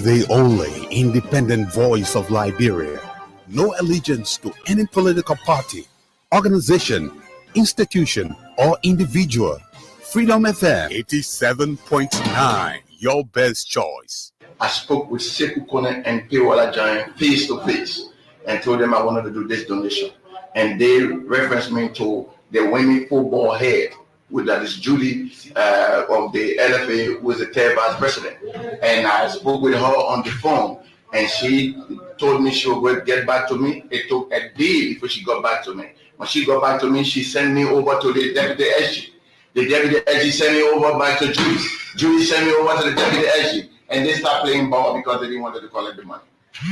The only independent voice of Liberia. No allegiance to any political party, organization, institution, or individual. Freedom FM 87.9, your best choice. I spoke with Sekou Kone and Pewala Giant face to face and told them I wanted to do this donation. And they referenced me to the women football head, that is Judy of the LFA, who is the third vice president. And I spoke with her on the phone, and she told me she would get back to me. It took a day before she got back to me. When she got back to me, she sent me over to the deputy SG. The deputy SG sent me over back to Judy. Judy sent me over to the deputy SG. And they start playing ball because they didn't want to collect the money.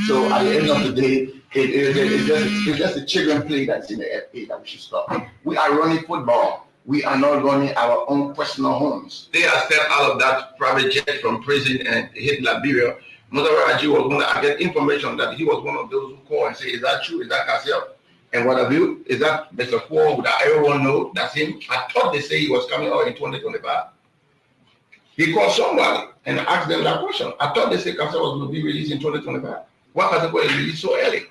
So at the end of the day, it's just a children play that's in the FA that we should stop. We are running football. We are not running our own personal homes. They are stepped out of that private jet from prison and hit Liberia. Mother Raji was one. I get information that he was one of those who call and say, "Is that true? Is that Cassiel? And what have you? Is that Mr. Ford that everyone know that's him?" I thought they say he was coming out in 2025. He called somebody and asked them that question. I thought they said Cassiel was going to be released in 2025. Why Cassiel was released so early?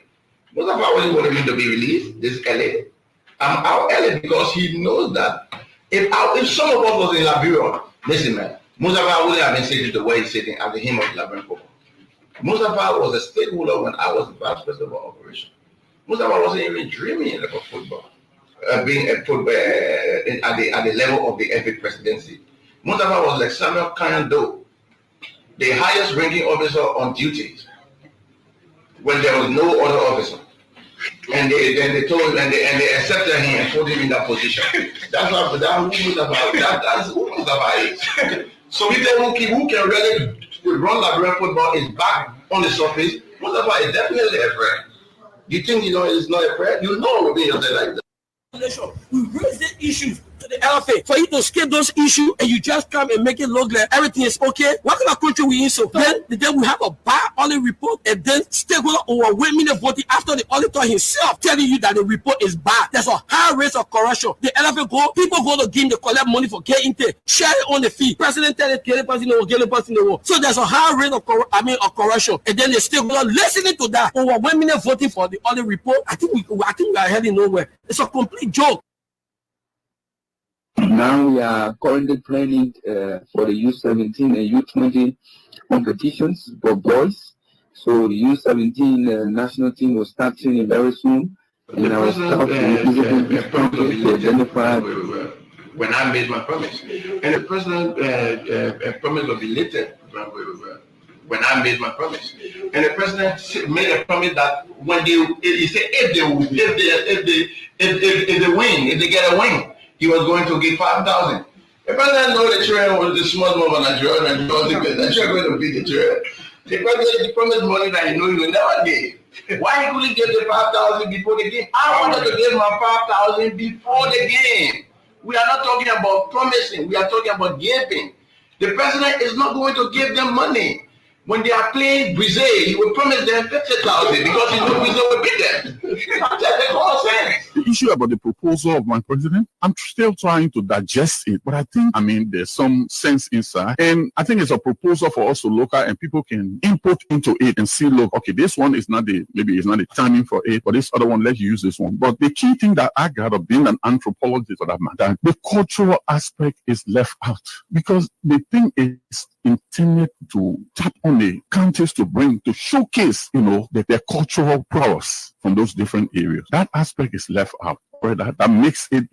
Mustafa wasn't wanting him to be released this early. I'm out early because he knows that if some of us was in Liberia, listen, man, Mustafa wouldn't have been sitting the way he's sitting at the hem of Liberian football. Mustafa was a stakeholder when I was the vice president of operation. Mustafa wasn't even dreaming about football, being a football at the level of the FA presidency. Mustafa was like Samuel Kanyando, the highest ranking officer on duties when there was no other officer. And they told him and they accepted him and put him in that position. That's who Mustafa is. So people who can really run Liberian football is back on the surface. Mustafa is definitely a threat. You think it's not a threat? You know we're being like that. We raise the issues to the LFA for you to skip those issues and you just come and make it look like everything is okay. What kind of country we in? So then we have a bad audit report and then stakeholder overwhelmingly voting after the auditor himself telling you that the report is bad. There's a high rate of corruption. The LFA people go to game, they collect money for getting there, share it on the fee. President tell it, get the person the war. So there's a high rate of corruption. And then the stakeholder listening to that, overwhelmingly voting for the audit report. I think we are heading nowhere. It's a complete joke. Now we are currently planning for the U17 and U20 competitions for boys. So the U17 national team will start training very soon. And our staff will identify. When I made my promise, and the president promised to be later. When I made my promise, and the president made a promise that when he said if they get a win, he was going to give 5,000. The president know the children was the small move of Nigeria and was the children going to beat the children. The president promised money that he knew he would never give. Why he couldn't give the 5,000 before the game? I wanted to give my 5,000 before the game. We are not talking about promising. We are talking about giving. The president is not going to give them money. When they are playing Brazil, he will promise them 50,000 because he knows Brazil will beat them. That's all sense. The issue about the proposal of my president, I'm still trying to digest it, but I think, there's some sense inside. And I think it's a proposal for us to look at and people can input into it and see, look, okay, this one is maybe it's not the timing for it, but this other one, let's use this one. But the key thing that I got of being an anthropologist for that matter, the cultural aspect is left out because the thing is intended to tap on the countries to showcase, their cultural prowess from those different areas. That aspect is left out. Right? That makes it,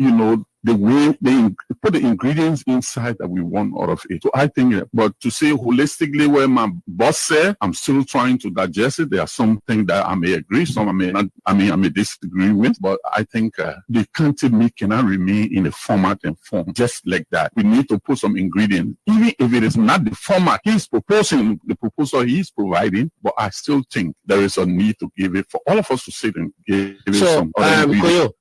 the way they put the ingredients inside that we want out of it. So I think, but to say holistically where my boss said, I'm still trying to digest it. There are some things that I may agree, some I may not, I may disagree with, but I think the country cannot remain in a format and form just like that. We need to put some ingredients, even if it is not the format he's proposing, the proposal he's providing, but I still think there is a need to give it for all of us to sit and give it some other ingredients.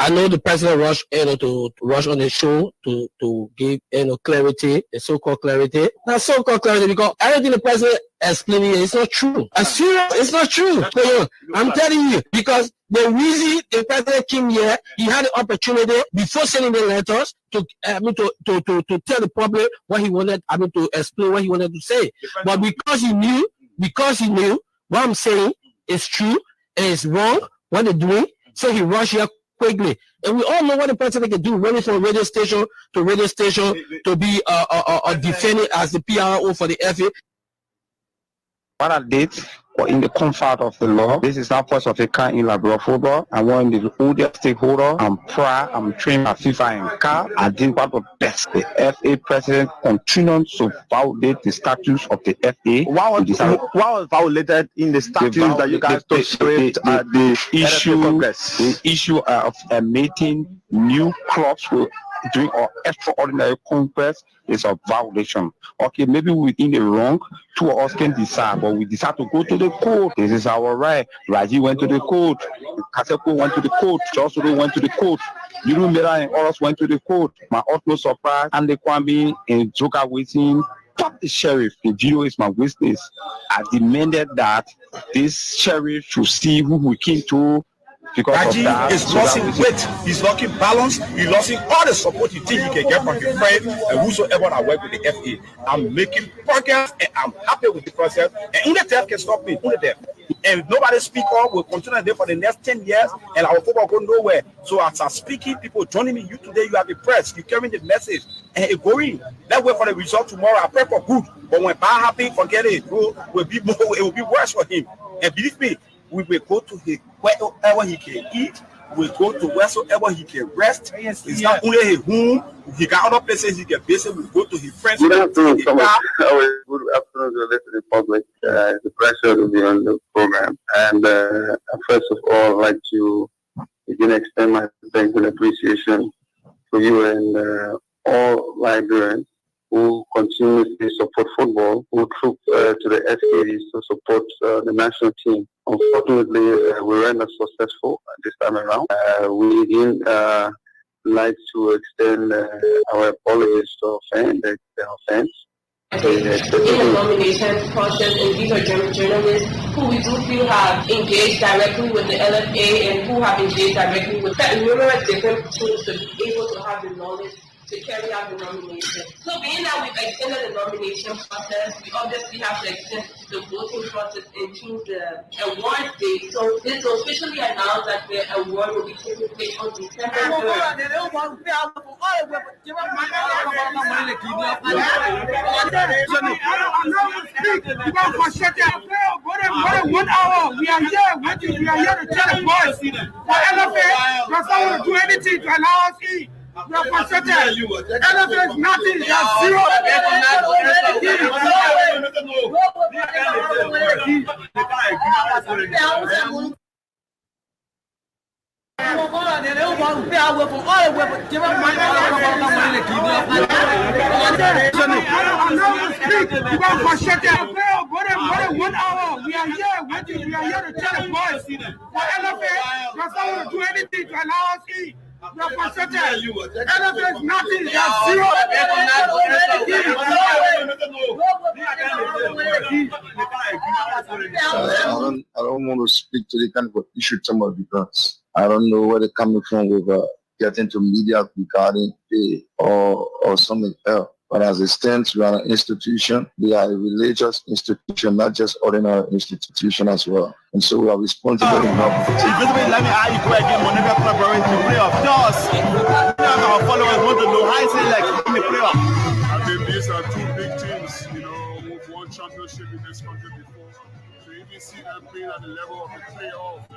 I know the president rushed to rush on the show to give clarity, the so-called clarity. Not so-called clarity because everything the president explaining is not true. It's not true. I'm telling you because the reason the president came here, he had the opportunity before sending the letters to tell the public what he wanted. To explain what he wanted to say. But because he knew because he knew what I'm saying is true and it's wrong, what they're doing, so he rushed here quickly. And we all know what the president can do, running from radio station to radio station to be defending as the PRO for the FA. What I did, or in the comfort of the law, this is not part of a kind in Liberia football. I want the oldest stakeholder. I'm proud. I'm trained at FIFA and CAF. I did what was best. The FA president continued to violate the statutes of the FA. What was violated in the statutes that you guys tolerated at the issue of making new clubs doing our extraordinary conquest is a violation. Okay, maybe we're in the wrong. Two of us can decide, but we decide to go to the court. This is our right. Raji went to the court. Kaseko went to the court. Joshua went to the court. Yuru Mera and others went to the court. My utmost surprise, and the Kwame and Joker waiting. Top the sheriff. The video is my witness. I demanded that this sheriff should see who we came to. Raji is losing weight, he's losing balance, he's losing all the support you think you can get from your friend and whosoever that work with the FA. I'm making progress and I'm happy with the process. And UNITEF can stop me, UNITEF. And if nobody speak up, we'll continue there for the next 10 years and our football go nowhere. So as I'm speaking, people joining me, you today, you have the press, you carrying the message and it's going. Let's wait for the result tomorrow. I pray for good. But when bad happen, forget it. It will be worse for him. And believe me, we will go to his wherever he can eat. We go to wheresoever he can rest. It's not only his home. He got other places he can visit. We go to his friends. Good afternoon, Thomas. Good afternoon to the listening public. The pleasure to be on the program. And first of all, I'd like to again extend my thanks and appreciation to you and all Liberians who continuously support football, who troop to the SKDs to support the national team. Unfortunately, we were not successful this time around. We again like to extend our apologies to our fans, their fans. In the nomination process, and these are journalists who we do feel have engaged directly with the LFA and who have engaged directly with numerous different tools to be able to have the knowledge to carry out the nomination. So being that we've extended the nomination process, we obviously have to extend the voting process into the award date. So it's officially announced that the award will be taking place on December 3rd. One hour, we are here waiting, we are here to tell the boys for LFA, does not do anything to allow us in. We are frustrated. LFA is nothing, they are zero. One hour, we are here waiting, we are here to tell the boys for LFA, does not do anything to allow us in. We are frustrated. LFA is nothing, they are zero. I don't want to speak to the kind of issue somewhat because I don't know where they're coming from with getting to media regarding pay or something else. But as it stands, we are an institution. We are a religious institution, not just ordinary institution as well. And so we are responsible enough. Let me ask you again, whenever February to playoff. Our followers want to know how is it like in the playoff? I think these are two big teams, who've won championship in this country before. So if you see them playing at the level of the playoff,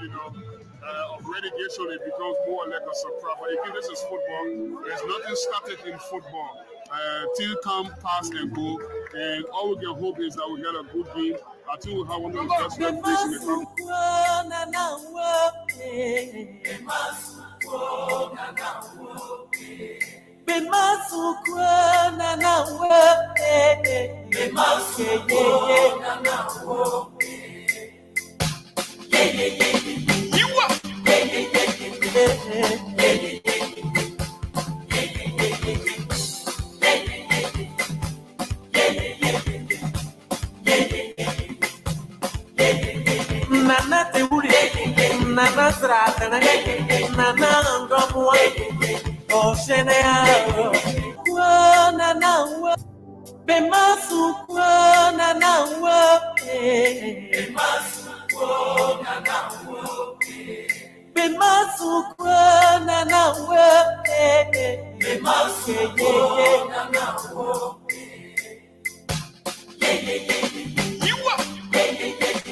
of relegation, it becomes more like a surprise. But again, this is football. There's nothing static in football. Team come, pass, and go. And all we can hope is that we get a good game. I think we have one of the best referees in the country. Oh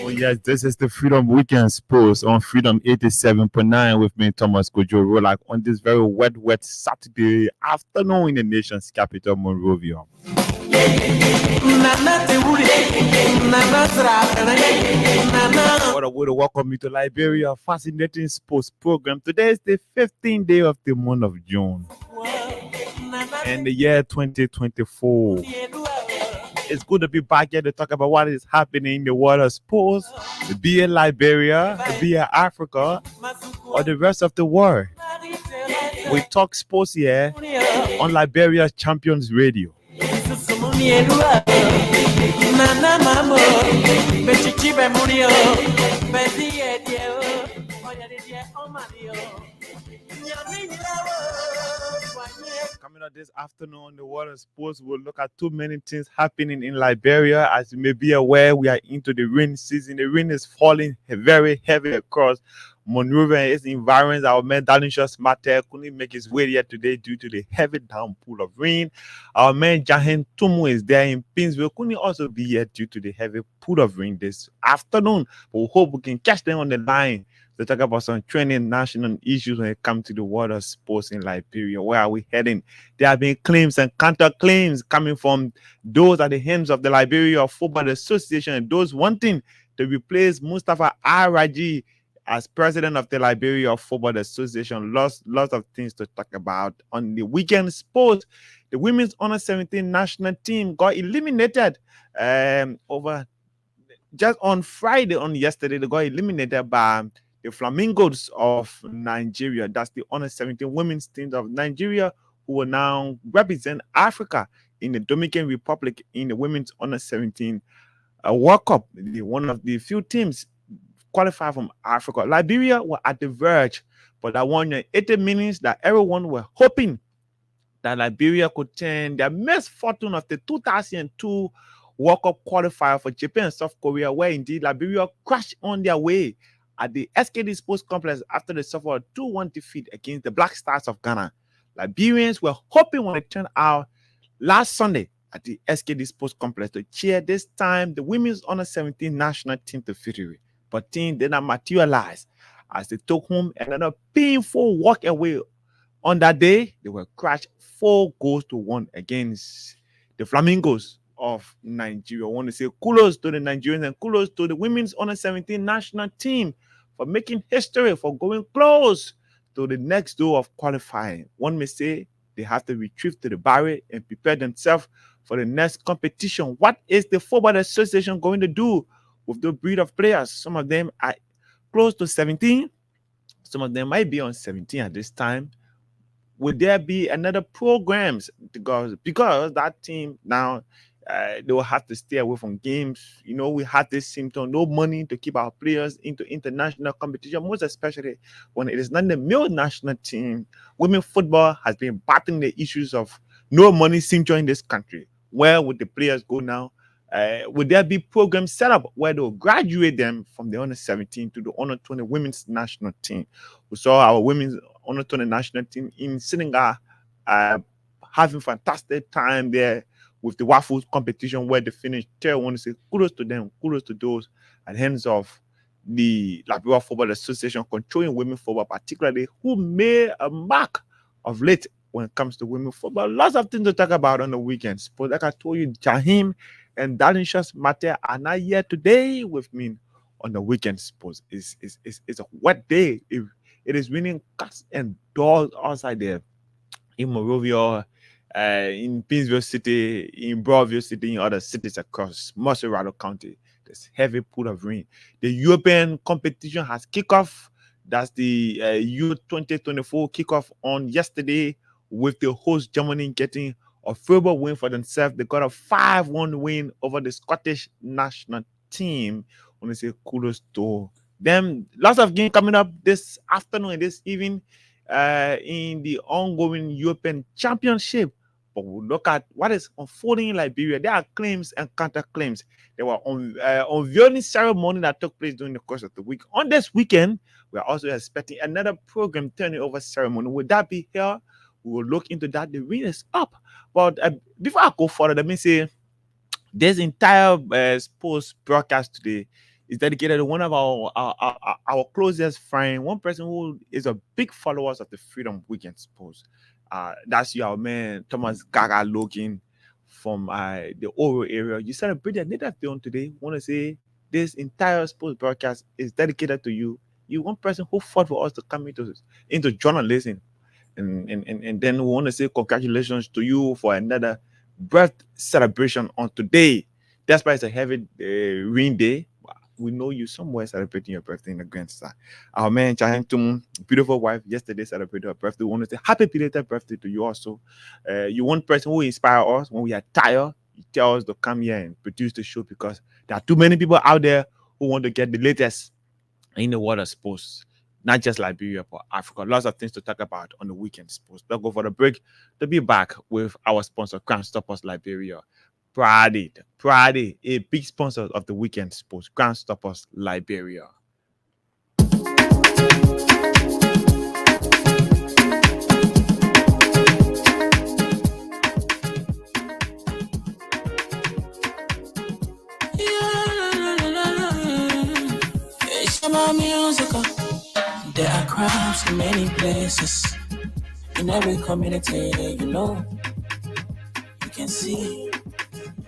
yes, this is the Freedom Weekends post on Freedom 87.9 with me, Thomas Kojo Roulhac, on this very wet Saturday afternoon in the nation's capital, Monrovia. What a way to welcome you to Liberia, fascinating sports program. Today is the 15th day of the month of June and the year 2024. It's good to be back here to talk about what is happening in the world of sports, be it Liberia, be it Africa, or the rest of the world. We talk sports here on Liberia Champions Radio. Coming up this afternoon on the world of sports, we'll look at too many things happening in Liberia. As you may be aware, we are into the rain season. The rain is falling very heavy across Monrovia and its environs. Our man Dalicious Matter couldn't make his way here today due to the heavy downpour of rain. Our man Jahen Tumu is there in Pinsville, couldn't also be here due to the heavy pool of rain this afternoon. But we hope we can catch them on the line to talk about some trending national issues when it comes to the world of sports in Liberia. Where are we heading? There have been claims and counter-claims coming from those at the hands of the Liberia Football Association and those wanting to replace Mustafa Araji as president of the Liberia Football Association. Lots of things to talk about. On the weekend sports, the women's under-17 national team got eliminated over just on Friday. On yesterday, they got eliminated by the Flamingos of Nigeria. That's the under-17 women's team of Nigeria who will now represent Africa in the Dominican Republic in the women's under-17 World Cup. One of the few teams qualified from Africa. Liberia were at the verge, but that 180 minutes that everyone were hoping that Liberia could turn their misfortune of the 2002 World Cup qualifier for Japan and South Korea, where indeed Liberia crashed on their way at the SKD Sports Complex after they suffered a 2-1 defeat against the Black Stars of Ghana. Liberians were hoping when it turned out last Sunday at the SKD Sports Complex to cheer this time the women's under-17 national team to victory. But things did not materialize as they took home another painful walk away. On that day, they were crushed 4-1 against the Flamingos of Nigeria. I want to say kudos to the Nigerians and kudos to the women's under-17 national team for making history, for going close to the next door of qualifying. One may say they have to retrieve to the barrier and prepare themselves for the next competition. What is the Football Association going to do with the breed of players? Some of them are close to 17. Some of them might be on 17 at this time. Would there be another programs because that team now they will have to stay away from games? You know, we had this symptom, no money to keep our players into international competition, most especially when it is not the male national team. Women football has been battling the issues of no money symptom in this country. Where would the players go now? Would there be programs set up where they'll graduate them from the under-17 to the under-20 women's national team? We saw our women's under-20 national team in Senegal having fantastic time there with the waffles competition where they finished third. I want to say kudos to them, kudos to those at the hands of the Liberia Football Association controlling women football, particularly, who made a mark of late when it comes to women football. Lots of things to talk about on the weekends. But like I told you, Jahim and Dalicious Matter are not here today with me on the weekend sports. It's a wet day. It is raining cats and dogs outside there in Monrovia, in Pinsville City, in Broadview City, in other cities across Moserado County. There's heavy pool of rain. The European competition has kicked off. That's the Euro 2024 kickoff on yesterday, with the host Germany getting a favorable win for themselves. They got a 5-1 win over the Scottish national team. I want to say kudos to them. Lots of games coming up this afternoon and this evening in the ongoing European Championship. but we'll look at what is unfolding in Liberia. There are claims and counterclaims. There were unveiling ceremony that took place during the course of the week. On this weekend, we are also expecting another program turning over ceremony. Would that be here? We will look into that. The ring is up. But before I go further, let me say this entire sports broadcast today is dedicated to one of our closest friend, one person who is a big follower of the Freedom Weekend Sports. That's your man, Thomas Kojo Roulhac from the Oro area. You celebrated Native Day on today. Want to say this entire sports broadcast is dedicated to you. You one person who fought for us to come into journalism. And then we want to say congratulations to you for another birth celebration on today. Despite it's a heavy rain day, we know you somewhere celebrating your birthday in the Grand Star. Our man Chahentum, beautiful wife, yesterday celebrated her birthday. We want to say happy belated birthday to you also. You one person who inspire us when we are tired. You tell us to come here and produce the show because there are too many people out there who want to get the latest in the world of sports. Not just Liberia, but Africa. Lots of things to talk about on the weekend sports. Let's go for the break to be back with our sponsor, Crime Stoppers Liberia. Friday, a big sponsor of the weekend sports, Crime Stoppers Liberia. It's my music. There are crimes in many places, in every community, you can see.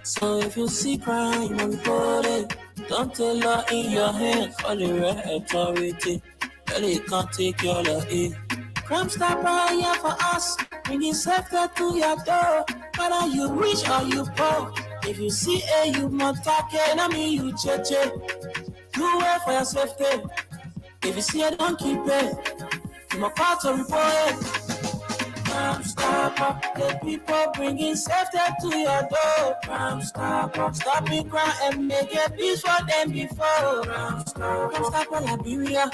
So if you see crime, report it. Don't take law in your hand, call the right authority. They can't take your law in. Crime Stopper here for us, bringing safety to your door. Whether you rich or you poor, if you see a you must take it, I mean you cheche. Do it for your safety. If you see it, don't keep it. You must call to report it. Crime Stopper, the people bringing safety to your door. Crime Stopper, stopping crime and make it peace for them before. Crime Stopper Liberia,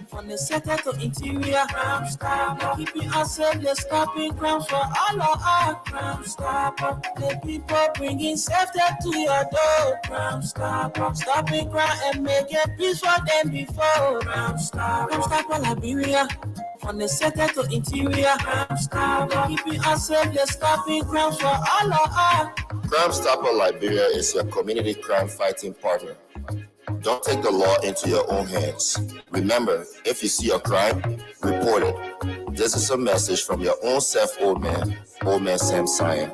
from the center to interior. Crime Stopper, keeping us safe, they're stopping crime for all of us. Crime Stopper, the people bringing safety to your door. Crime Stopper, stopping crime and make it peace for them before. Crime Stopper Liberia, from the center to interior. Crime Stopper, keeping us safe, they're stopping crime for all of us. Crime Stopper Liberia is your community crime fighting partner. Don't take the law into your own hands. Remember, if you see a crime, report it. This is a message from your own self, Old Man Sam Sion.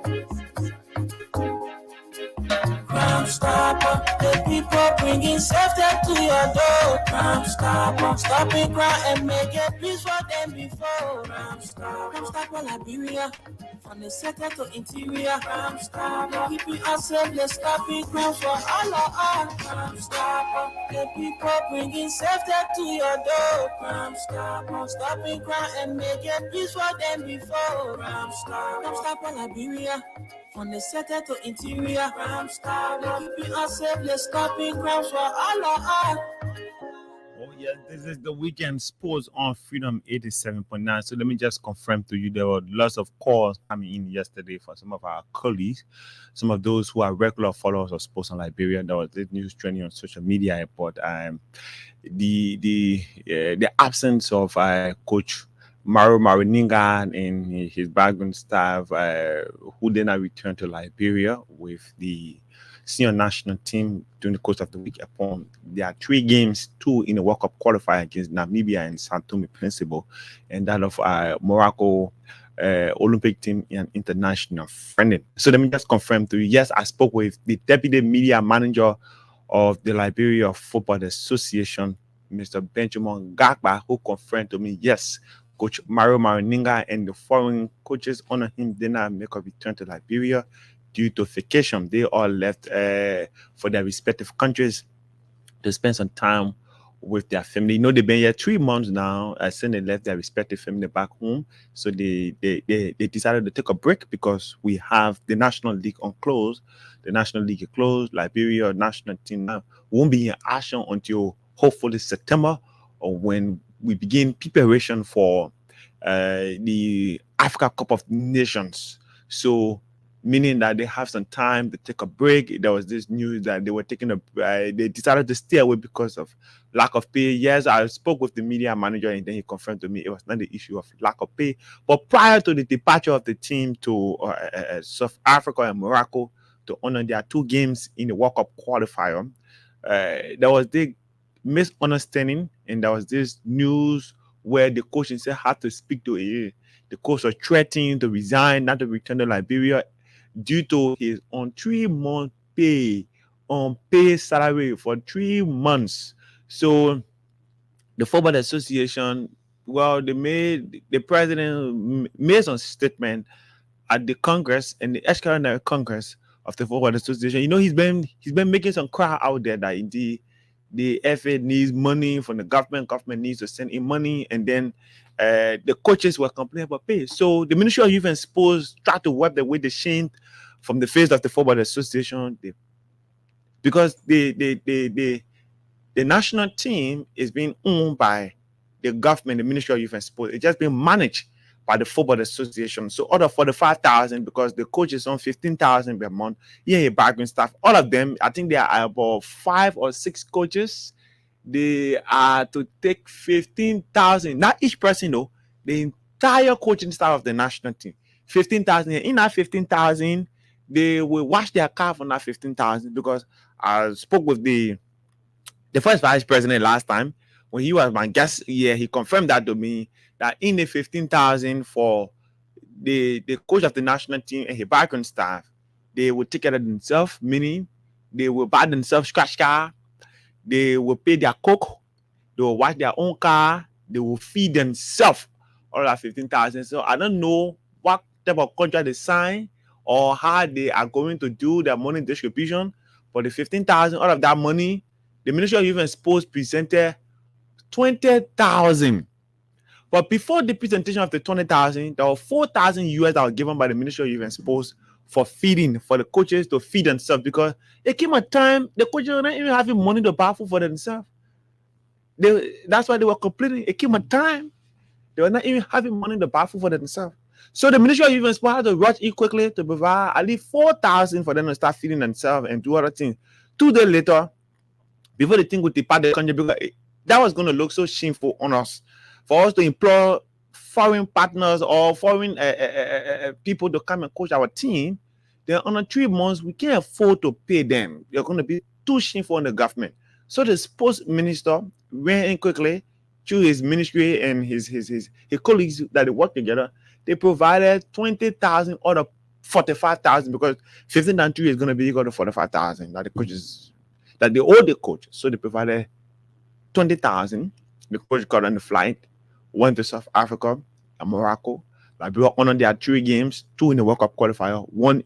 Crime Stopper, the people bringing safety to your door. Crime Stopper, stopping crime and make it peace for them before. Crime Stopper Liberia, from the center to interior. Crime Stopper, keeping us safe, they're stopping crime for all of us. Crime Stopper, the people bringing safety to your door. Crime Stopper, stopping crime and make it peace for them before. Crime Stopper Liberia, from the center to interior. Crime Stopper, keeping us safe, they're stopping crime for all of us. Oh, yeah, this is the weekend sports on Freedom 87.9. So let me just confirm to you there were lots of calls coming in yesterday for some of our colleagues, some of those who are regular followers of sports in Liberia. There was this news trending on social media, but the absence of Coach Mario Marininga and his background staff, who then returned to Liberia with the senior national team during the course of the week. Upon there are 3 games, 2 in the World Cup qualifier against Namibia and Sao Tome Principe, and that of Morocco Olympic team and international friendly. So let me just confirm to you. Yes, I spoke with the deputy media manager of the Liberia Football Association, Mr. Benjamin Gagba, who confirmed to me, yes, Coach Mario Marininga and the foreign coaches under him did not make a return to Liberia due to vacation. They all left for their respective countries to spend some time with their family. You know, they've been here 3 months now. Since they left their respective family back home. So they decided to take a break because we have the National League on close. The National League is closed. Liberia national team now won't be in action until hopefully September, or when we begin preparation for the Africa Cup of Nations. So meaning that they have some time to take a break. There was this news that they were taking they decided to stay away because of lack of pay. Yes, I spoke with the media manager and then he confirmed to me it was not the issue of lack of pay. But prior to the departure of the team to South Africa and Morocco to honor their 2 games in the World Cup qualifier, there was this misunderstanding and there was this news where the coach himself had to speak to the coach was threatening to resign, not to return to Liberia due to his on 3-month pay, unpaid salary for 3 months. So the Football Association, well, the president made some statement at the Congress and the extraordinary Congress of the Football Association. You know, he's been making some cry out there that indeed the FA needs money from the government. Government needs to send in money, and then the coaches were complaining about pay. So the Ministry of Youth and Sports tried to wipe away the shame from the face of the Football Association, because the national team is being owned by the government, the Ministry of Youth and Sports. It's just being managed by the Football Association. So out of 45,000, because the coach is on 15,000 per month, background staff, all of them, I think there are about 5 or 6 coaches. They are to take 15,000, not each person though, the entire coaching staff of the national team. 15,000. In that 15,000, they will wash their car from that 15,000, because I spoke with the first vice president last time when he was my guest. He confirmed that to me, that in the 15,000 for the coach of the national team and his background staff, they will take care of themselves, meaning they will buy themselves scratch car, they will pay their cook, they will wash their own car, they will feed themselves, all that 15,000. So I don't know what type of contract they sign or how they are going to do their money distribution, but the 15,000 out of that money, the Ministry of Youth and Sports presented 20,000. But before the presentation of the 20,000, there were 4,000 US that were given by the Ministry of Youth and Sports for feeding, for the coaches to feed themselves, because it came a time the coaches were not even having money to buy food for themselves. That's why they were complaining. It came a time they were not even having money to buy food for themselves. So the Ministry of Youth and Sports had to rush it quickly to provide at least 4,000 for them to start feeding themselves and do other things. 2 days later, before the thing would depart the country, because that was going to look so shameful on us, for us to employ foreign partners or foreign people to come and coach our team. Then on 3 months, we can't afford to pay them. They're going to be too shameful on the government. So the sports minister went in quickly through his ministry and his colleagues that they work together. They provided 20,000 out of 45,000, because 15,000 is going to be equal to 45,000 that the coaches, that they owe the coach. So they provided 20,000. The coach got on the flight, went to South Africa and Morocco. Liberia honored their 3 games, 2 in the World Cup qualifier, 1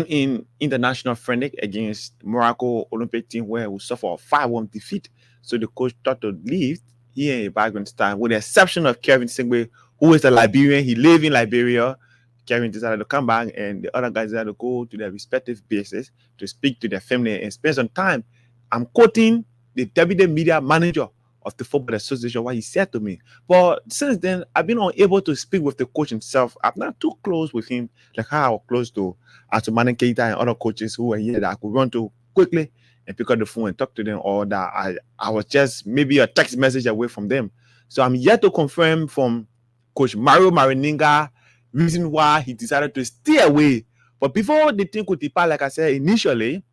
in international friendly against Morocco Olympic team, where we suffered a 5-1 defeat. So the coach thought to leave here in background time, with the exception of Kevin Singbe, who is a Liberian. He lives in Liberia. Kevin decided to come back, and the other guys decided to go to their respective bases to speak to their family and spend some time. I'm quoting the deputy media manager of the Football Association, what he said to me. But since then, I've been unable to speak with the coach himself. I'm not too close with him, like how I was close to Atumanin Keita and other coaches who were here that I could run to quickly and pick up the phone and talk to them, or that I was just maybe a text message away from them. So I'm yet to confirm from Coach Mario Marininga reason why he decided to stay away. But before the thing could depart, like I said initially,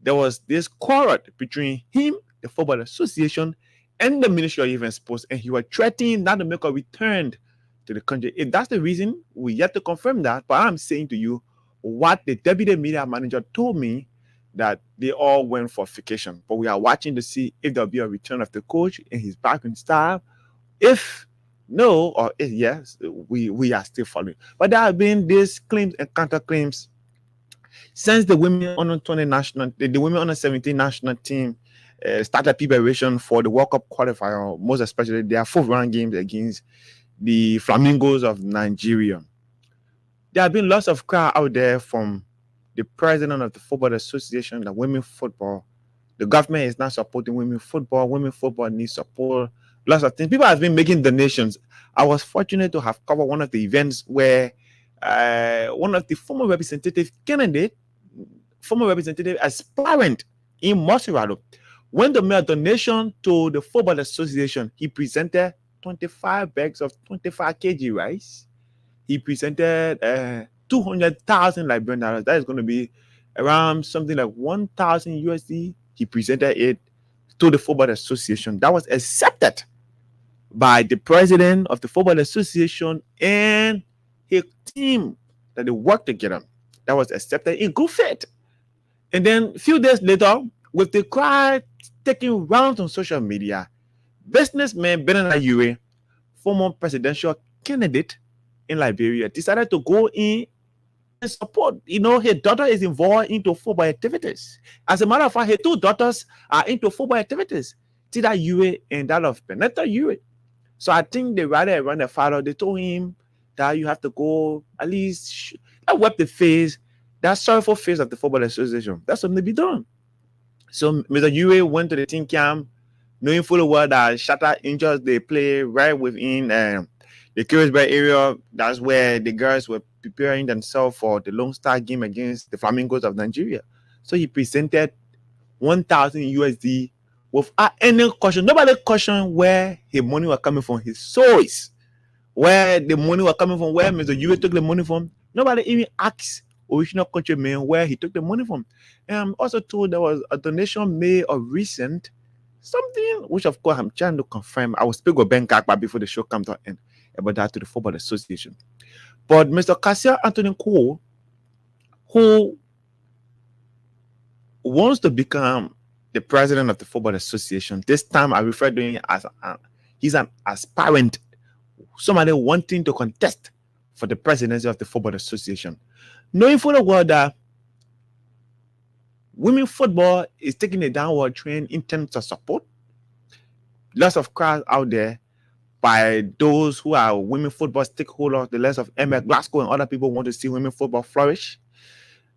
there was this quarrel between him, the Football Association, and the Ministry of Youth and Sports, and he was threatening not to make a return to the country. If that's the reason, we yet to confirm that. But I'm saying to you what the deputy media manager told me, that they all went for vacation. But we are watching to see if there'll be a return of the coach and his background staff. If no, or if yes, we are still following. But there have been these claims and counterclaims since the women under 20 national, the women under 17 national team started preparation for the World Cup qualifier, most especially their 4th round games against the Flamingos of Nigeria. There have been lots of cry out there from the president of the Football Association that women football, the government is not supporting women football. Women football needs support. lots of things. People have been making donations. I was fortunate to have covered one of the events where one of the former representative aspirant in Moserado, when they made a donation to the Football Association, he presented 25 bags of 25 kg rice. He presented 200,000 Liberian dollars. That is going to be around something like 1,000 USD. He presented it to the Football Association. That was accepted by the president of the Football Association and his team that they worked together. That was accepted in good faith. And then a few days later, with the crowd taking rounds on social media, businessman Bernard Yure, former presidential candidate in Liberia, decided to go in and support. You know, his daughter is involved into football activities. As a matter of fact, his two daughters are into football activities, Tida Yure and that of Benetta Yure. So I think they rather around the father, they told him that you have to go at least wipe the face, that sorrowful face of the Football Association. That's something to be done. So Mr. Yure went to the team camp, knowing full well that Shatter Angels, they play right within the Caribbean area. That's where the girls were preparing themselves for the Lone Star game against the Flamingos of Nigeria. So he presented 1,000 USD without any caution. Nobody cautioned where his money was coming from, his source, where the money was coming from, where Mr. Yure took the money from. Nobody even asked original countryman where he took the money from. And I'm also told there was a donation made of recent, something which of course I'm trying to confirm. I will speak with Ben Kakpa before the show comes to an end about that to the Football Association. But Mr. Cassia Anthony Cole, who wants to become the president of the Football Association, this time I refer to him as he's an aspirant, somebody wanting to contest for the presidency of the Football Association, knowing full well that women football is taking a downward trend in terms of support. Lots of crowds out there by those who are women football stakeholders, the likes of Emma Glasgow and other people want to see women football flourish.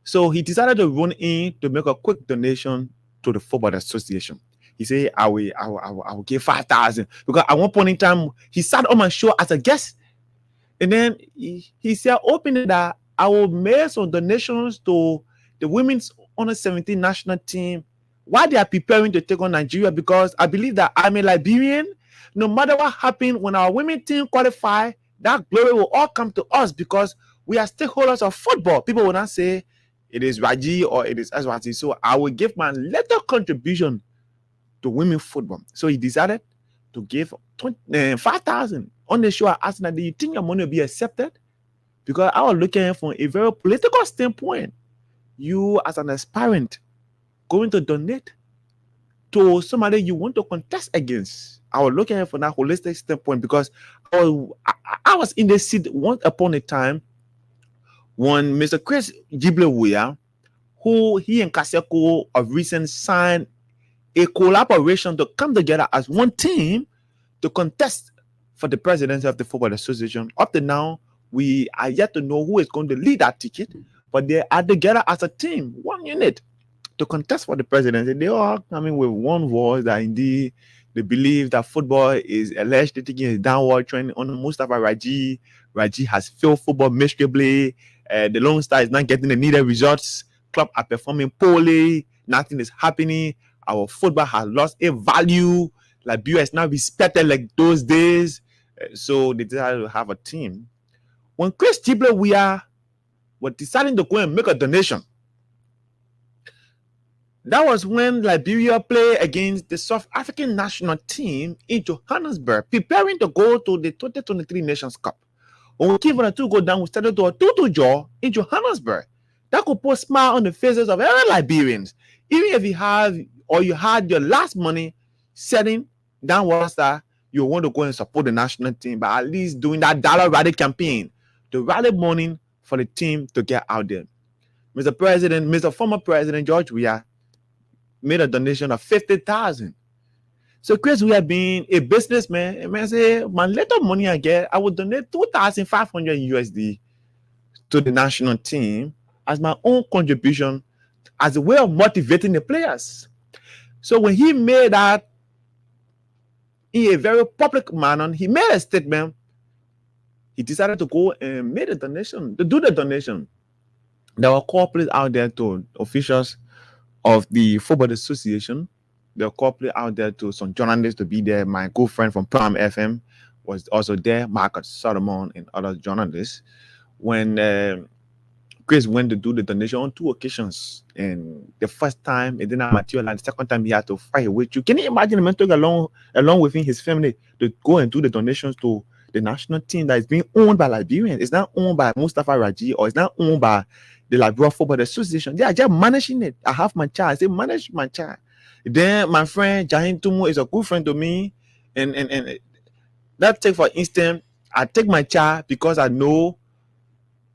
So he decided to run in to make a quick donation to the Football Association. He said, I will give 5,000, because at one point in time he sat on my show as a guest, and then he said openly that I will make some donations to the women's under 17 national team while they are preparing to take on Nigeria, because I believe that I'm a Liberian. No matter what happened, when our women team qualify, that glory will all come to us because we are stakeholders of football. People will not say it is Raji or it is Aswati. So I will give my little contribution to women football. So he decided to give 5,000. On the show, I asked him, do you think your money will be accepted? Because I was looking from a very political standpoint. You as an aspirant going to donate to somebody you want to contest against. I was looking at it from that holistic standpoint, because I was in the seat once upon a time when Mr. Chris Giblewuya, who he and Kaseko of recent signed a collaboration to come together as one team to contest for the presidency of the Football Association. Up to now, we are yet to know who is going to lead that ticket, but they are together as a team, one unit, to contest for the presidency. They are coming with one voice that indeed they believe that football is allegedly taking a downward trend on Mustafa Raji. Raji has failed football miserably. The Lone Star is not getting the needed results. Club are performing poorly. Nothing is happening. Our football has lost a value. Liberia is now respected like those days. So they decided to have a team. When Chris Giblewuya was deciding to go and make a donation, that was when Liberia played against the South African national team in Johannesburg, preparing to go to the 2023 Nations Cup. When we came for the two go down, we started to a 2-2 draw in Johannesburg. That could put a smile on the faces of every Liberians. Even if you have or you had your last money setting down Water, you want to go and support the national team by at least doing that dollar rally campaign to rally money for the team to get out there. Mr. Former President George Weah made a donation of 50,000. So Chris, we have been a businessman, and man say, my little money I get, I would donate 2,500 USD to the national team as my own contribution, as a way of motivating the players. So when he made that in a very public manner, he made a statement. He decided to go and make a donation, to do the donation. There were corporates out there to officials of the Football Association. There were corporate out there to some journalists to be there. My good friend from Prime FM was also there, Marcus Solomon and other journalists. When Chris went to do the donation on 2 occasions, and the first time it did not materialize, the second time he had to fight with you. Can you imagine the man took along with his family to go and do the donations to the national team that is being owned by Liberians? It's not owned by Mustafa Raji, or it's not owned by the Liberia Football Association. They are just managing it. I have my child. They manage my child. Then my friend Jahin Tumu is a good friend to me, and that take for instance, I take my child because I know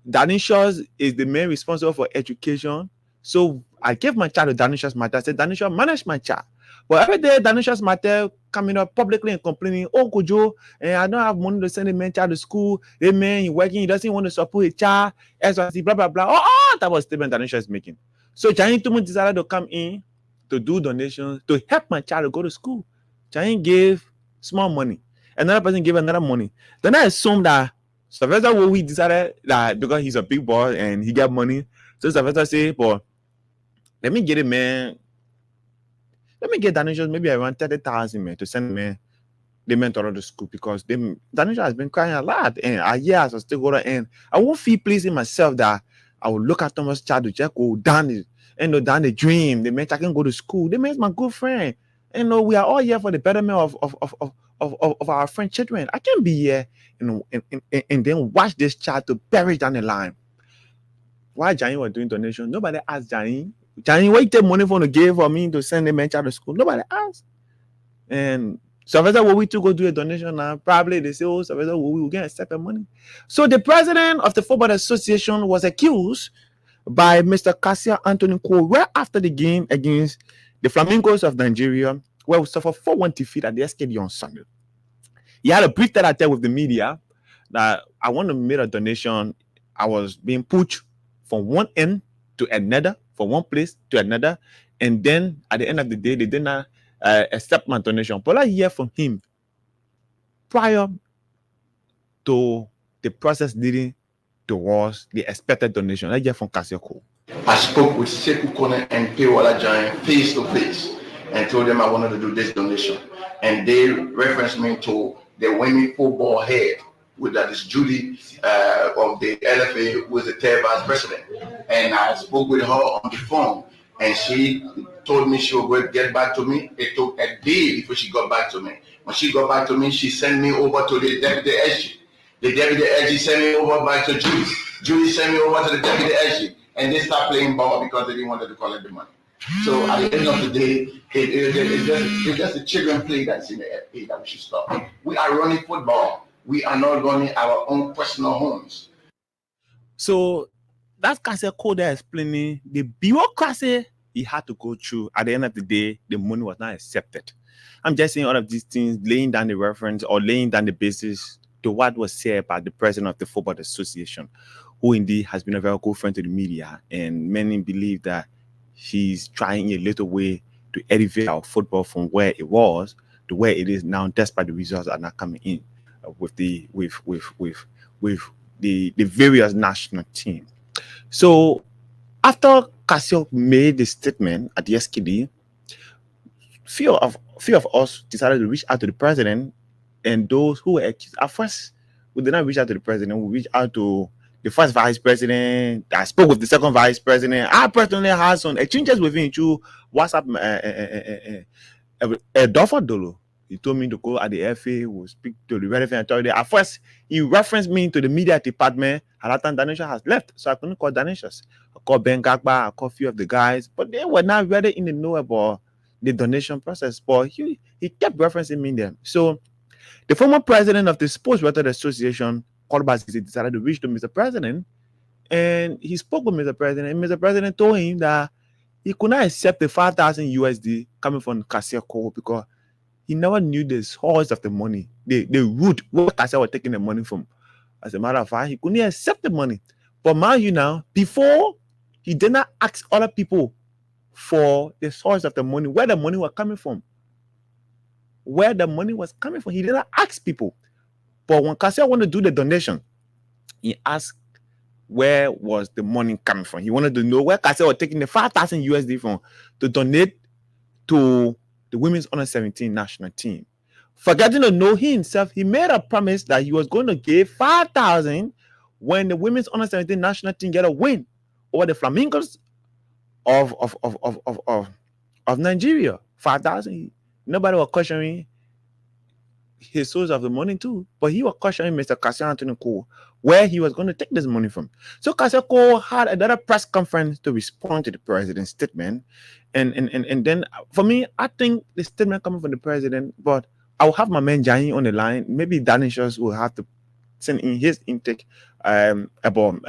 Danishas is the main responsible for education. So I gave my child to Danishas Matter. I said, Danisha, manage my child. But every day, Danishas Matter coming up publicly and complaining, oh, Kojo, I don't have money to send a man child to school. The man, he's working, he doesn't want to support his child, SYC, blah, blah, blah. Oh, that was the statement Danisha is making. So Jahin Tumu decided to come in to do donations to help my child to go to school. Jahin gave small money. Another person gave another money. Then I assumed that Sylvester Wowi decided that because he's a big boy and he got money, so Sylvester said, "But let me get it, man. Let me get Danisha maybe around 30,000, man, to send man the mentor to school because Danisha has been crying a lot, and I as a stakeholder, and I won't feel pleasing myself that I will look at Thomas child to just go down the dream. The man I can go to school. The man's my good friend, and we are all here for the betterment of our friend children. I can't be here and then watch this child to perish down the line." Why Jahin was doing donation? Nobody asked Jahin. Jahin, where you take money from to give for me to send a man child to school? Nobody asked. And Sylvester Wowi to go do a donation now. Probably they say, oh, Sylvester Wowi will get accepted money. So the president of the Football Association was accused by Mr. Cassia Anthony Cole right after the game against the Flamingos of Nigeria, where we suffered 4-1 defeat at the SKD on Sunday. He had a brief tete-a-tete with the media that I want to make a donation. I was being pushed from one end to another, from one place to another, and then at the end of the day, they did not accept my donation. But I hear from him prior to the process leading towards the expected donation. I hear from Cassia Cole. I spoke with Sekou Kone and Pewala Giant face to face and told them I wanted to do this donation. And they referenced me to the women football head, that is Judy of the LFA, who is the third vice president. And I spoke with her on the phone, and she told me she would get back to me. It took a day before she got back to me. When she got back to me, she sent me over to the deputy SG. The deputy SG sent me over back to Judy. Judy sent me over to the deputy SG. And they start playing ball because they didn't want to collect the money. So at the end of the day, it's just a children play that's in the FA that we should stop. We are running football. We are not running our own personal homes. So that's Cassia Cole there explaining the bureaucracy he had to go through. At the end of the day, the money was not accepted. I'm just saying all of these things, laying down the reference or laying down the basis to what was said by the president of the Football Association, who indeed has been a very good friend to the media, and many believe that he's trying a little way to elevate our football from where it was to where it is now, despite the results are not coming in with the various national team. So after Casio made the statement at the SKD, few of us decided to reach out to the president, and those who were accused. At first, we did not reach out to the president. We reached out to the first vice president. I spoke with the second vice president. I personally had some exchanges with him through WhatsApp. Doffer Dolo. He told me to go at the FA, will speak to the relevant authority. At first, he referenced me to the media department. At that time, Danisha has left, so I couldn't call Danisha. I called Ben Gagba, I called a few of the guys, but they were not really in the know about the donation process. But he kept referencing me there. So the former president of the Sports Writers Association, Kolbasi, decided to reach to Mr. President, and he spoke with Mr. President, and Mr. President told him that he could not accept the 5,000 USD coming from Cassia Cole because he never knew the source of the money, the root where Cassia was taking the money from. As a matter of fact, he couldn't accept the money. But mind you now, before, he did not ask other people for the source of the money, where the money was coming from. where the money was coming from. He didn't ask people. But when Kasia wanted to do the donation, he asked where was the money coming from. He wanted to know where Kasia was taking the 5,000 USD from to donate to the women's under 17 national team. Forgetting to know he himself, he made a promise that he was going to give 5,000 when the women's under 17 national team get a win over the Flamingos of Nigeria. 5,000. Nobody was questioning his source of the money too, but he was questioning Mr. Kasia Anthony Cole where he was going to take this money from. So Kasia Cole had another press conference to respond to the president's statement, and then for me, I think the statement coming from the president, but I'll have my man Jani on the line. Maybe Danishus will have to send in his intake about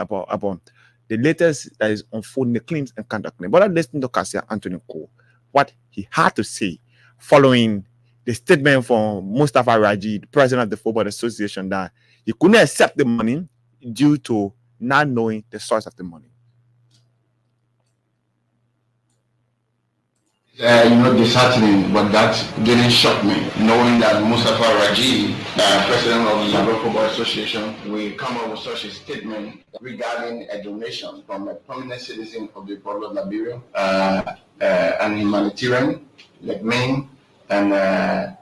the latest that is unfolding, the claims and conduct. But I listened to Kasia Anthony Cole, what he had to say following the statement from Mustafa Raji, the president of the Football Association, that he couldn't accept the money due to not knowing the source of the money. Disheartening, but that didn't shock me, knowing that Mustafa Raji, president of the Liberal Football Association, will come up with such a statement regarding a donation from a prominent citizen of the Republic of Liberia, an humanitarian like me, and a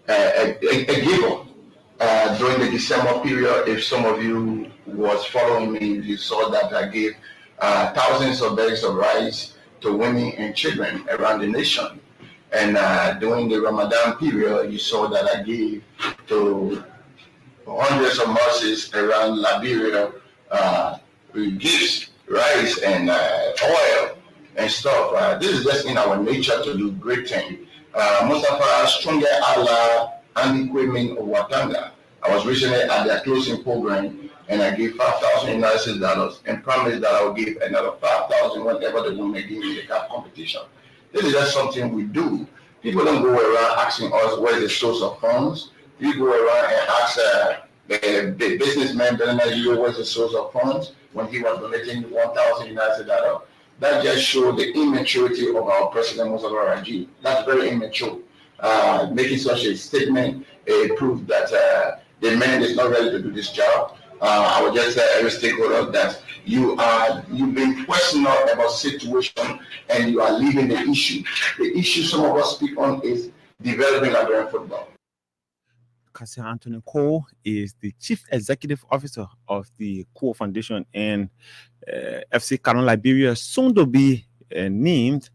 giver. During the December period, if some of you was following me, you saw that I gave thousands of bags of rice to women and children around the nation. And during the Ramadan period, you saw that I gave to hundreds of mosques around Liberia gifts, rice and oil and stuff. This is just in our nature to do great things. Mustafa Stronger Allah and equipment of Watanga. I was recently at their closing program, and I gave $5,000 and promised that I will give another 5,000 whenever the women give me the cup competition. This is just something we do. People don't go around asking us where's the source of funds. You go around and ask the businessman, where's the source of funds when he was donating $1,000. That just shows the immaturity of our president, Mustafa Raji. That's very immature. Making such a statement proves that the man is not ready to do this job. I would just tell every stakeholder that you've been questioning about situation and you are leaving the issue. The issue some of us speak on is developing Liberian football. Kasia Anthony Cole is the chief executive officer of the Cole Foundation and FC Canon Liberia, soon to be named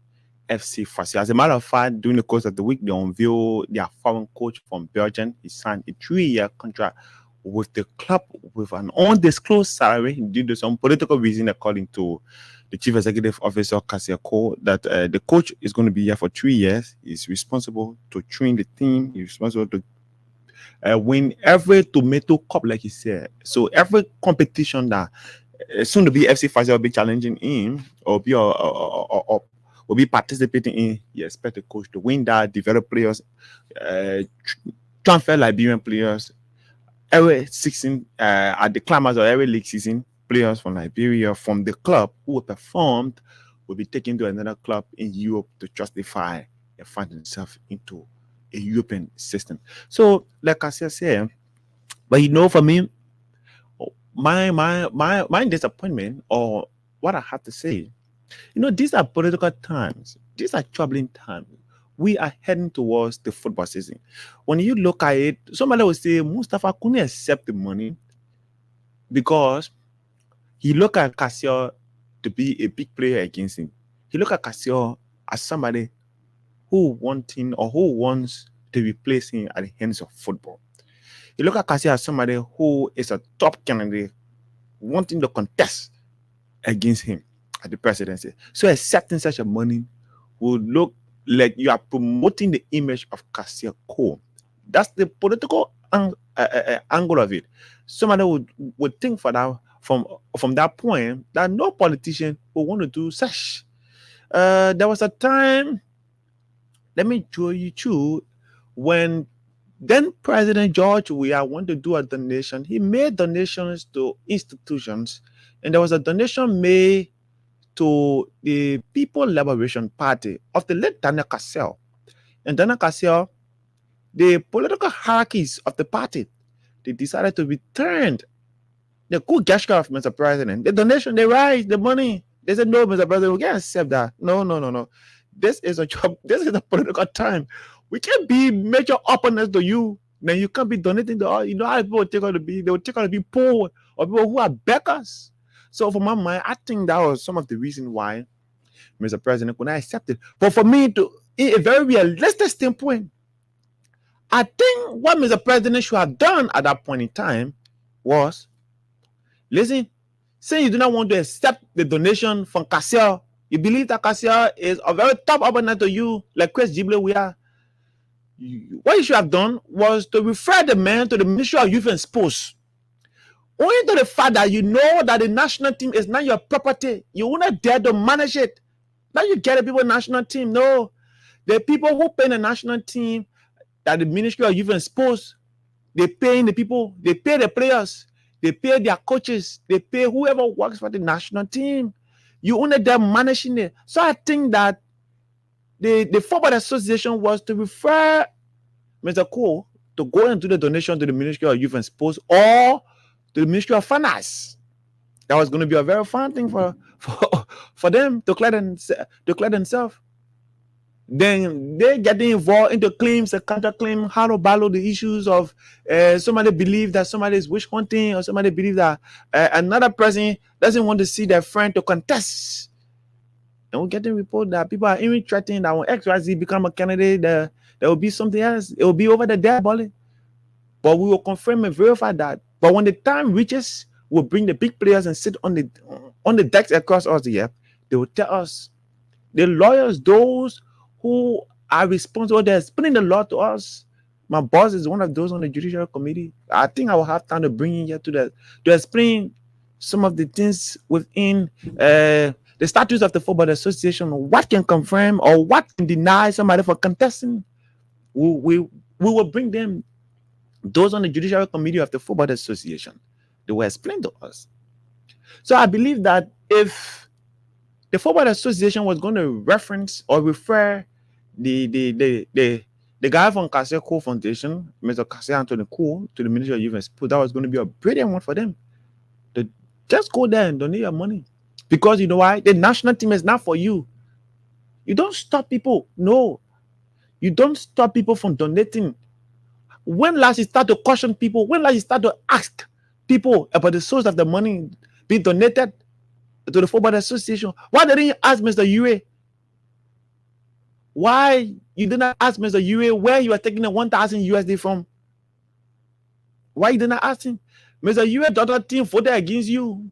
FC Fassi. As a matter of fact, during the course of the week, they unveiled their foreign coach from Belgium. He signed a 3-year contract with the club with an undisclosed salary due to some political reason, according to the chief executive officer, Kasia Cole, that the coach is going to be here for 3 years. He's responsible to train the team. He's responsible to win every tomato cup, like he said. So every competition that soon to be FC Fassi will be challenging him or will be participating in, you expect the coach to win that, develop players, transfer Liberian players. Every season, at the climax of every league season, players from Liberia, from the club who performed, will be taken to another club in Europe to justify and find themselves into a European system. So, like I said, but for me, my disappointment, or what I have to say, these are political times. These are troubling times. We are heading towards the football season. When you look at it, somebody will say Mustafa couldn't accept the money because he looked at Kasia to be a big player against him. He looked at Kasia as somebody who wants to replace him at the hands of football. He looked at Kasia as somebody who is a top candidate wanting to contest against him at the presidency. So accepting such a money would look like you are promoting the image of Kasia Cole. That's the political angle of it. Somebody would think for that from that point that no politician would want to do such. There was a time, let me show you too, when then President George Weah wanted to do a donation. He made donations to institutions, and there was a donation made to the People Liberation Party of the late Daniel Cassell. And Daniel Cassell the political hierarchies of the party, they decided to return the good gesture of Mr. President. The donation, they raised the money. They said, no, Mr. President, we can't accept that. No. This is a job. This is a political time. We can't be major opponents to you. Then you can't be donating to all. You know how people take out to be? They will take out to be poor or people who are beggars. So for my mind, I think that was some of the reason why Mr. President could not accept it. But for me, to in a very realistic standpoint, I think what Mr. President should have done at that point in time was, listen, say you do not want to accept the donation from Cassiel, you believe that Cassiel is a very top opponent to you, like Chris Gibley we are. What you should have done was to refer the man to the Ministry of Youth and Sports. Only to the fact that you know that the national team is not your property. You will not dare to manage it. Now you get the people national team. No. The people who pay the national team, that the Ministry of Youth and Sports, they pay the people, they pay the players, they pay their coaches, they pay whoever works for the national team. You only there managing it. So I think that the Football Association was to refer Mr. Cole to go and do the donation to the Ministry of Youth and Sports or to the Ministry of Finance. That was going to be a very fun thing for them to clear themselves. Then they getting involved into claims, a counterclaim, how to battle the issues of somebody believe that somebody is witch hunting, or somebody believe that another person doesn't want to see their friend to contest. And we're getting report that people are even threatening that when XYZ become a candidate, there will be something else. It will be over the dead body. But we will confirm and verify that. But when the time reaches, we'll bring the big players and sit on the decks across us here. They will tell us, the lawyers, those who are responsible, they're explaining the law to us. My boss is one of those on the judicial committee. I think I will have time to bring in here to explain some of the things within the statutes of the Football Association, what can confirm or what can deny somebody for contesting. We will bring them, those on the judicial committee of the Football Association. They will explain to us. So I believe that if the Football Association was going to reference or refer the guy from Cassiel Cole Foundation, Mr. Cassiel Anthony Cole, to the Ministry of Youth and Sport, that was going to be a brilliant one for them. To just go there and donate your money. Because you know why? The national team is not for you. You don't stop people. No. You don't stop people from donating. When last you start to caution people, when last you start to ask people about the source of the money being donated to the Football Association? Why didn't you ask Mr. Yue? Why you did not ask Mr. Yue where you are taking the 1,000 USD from? Why you did not ask him? Mr. Yue, the other team voted against you.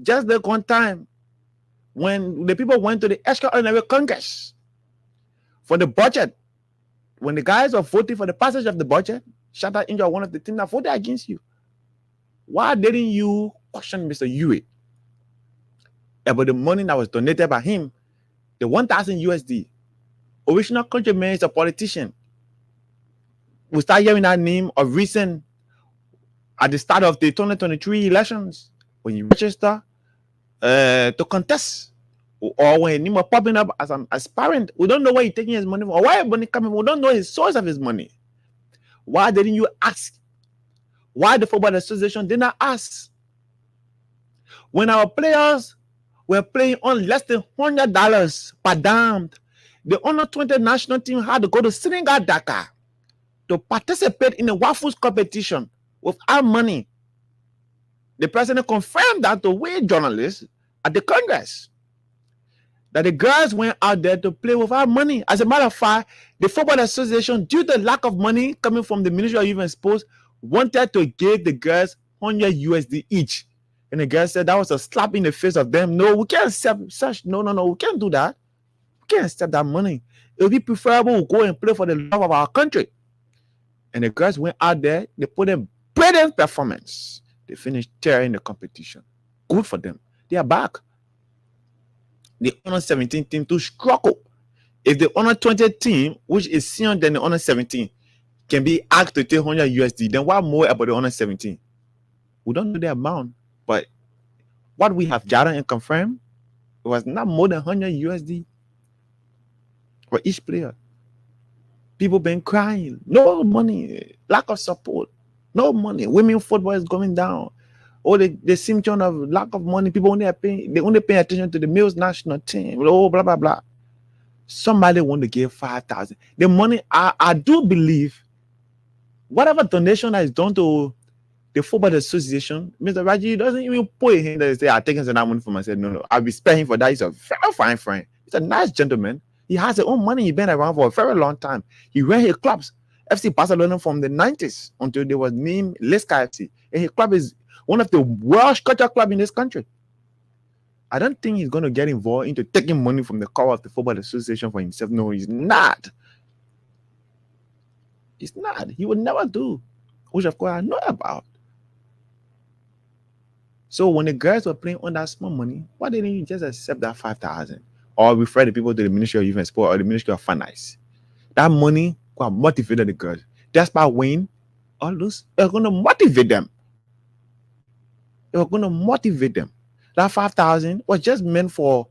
Just the one time when the people went to the extraordinary Congress for the budget, when the guys are voting for the passage of the budget, shout out India, one of the teams that voted against you. Why didn't you question Mr. Yue about the money that was donated by him, the 1,000 USD? Original countryman is a politician. We start hearing that name of recent at the start of the 2023 elections. When you register to contest, or when him are popping up as an aspirant, we don't know where he's taking his money from, or where money coming from. We don't know his source of his money. Why didn't you ask? Why the Football Association did not ask? When our players were playing on less than $100 per damn, the under 20 national team had to go to Senegal, Dakar, to participate in a waffles competition with our money. The president confirmed that to we journalists at the Congress, that the girls went out there to play with our money. As a matter of fact, the Football Association, due to lack of money coming from the Ministry of Youth and Sports, wanted to give the girls 100 USD each. And the girls said that was a slap in the face of them. No, we can't accept such. No, we can't do that. We can't accept that money. It would be preferable we go and play for the love of our country. And the girls went out there, they put in brilliant performance. They finished tearing the competition. Good for them. They are back. The under 17 team to struggle. If the under 20 team, which is senior than the under 17, can be asked to take 100 USD, then what more about the under 17? We don't know the amount, but what we have gathered and confirmed, it was not more than 100 USD for each player. People been crying. No money, lack of support, no money. Women football is going down. Or the symptom of lack of money. People only pay attention to the male's national team. Oh, blah blah blah. Somebody want to give 5,000. The money, I do believe, whatever donation that is done to the football association, Mr. Raji doesn't even put in there and say, I'm taking some money for myself. No, I'll be spending for that. He's a very fine friend. He's a nice gentleman. He has his own money. He's been around for a very long time. He ran his clubs, FC Barcelona, from the 90s until they was named Lesca FC. And his club is one of the worst culture clubs in this country. I don't think he's going to get involved into taking money from the core of the football association for himself. No, he's not. He's not. He would never do, which of course I know about. So when the girls were playing on that small money, why didn't you just accept that 5,000 or refer the people to the Ministry of Youth and Sport or the Ministry of Finance? That money could have motivated the girls. Despite winning or lose, it was going to motivate them. It was going to motivate them. That 5,000 was just meant for,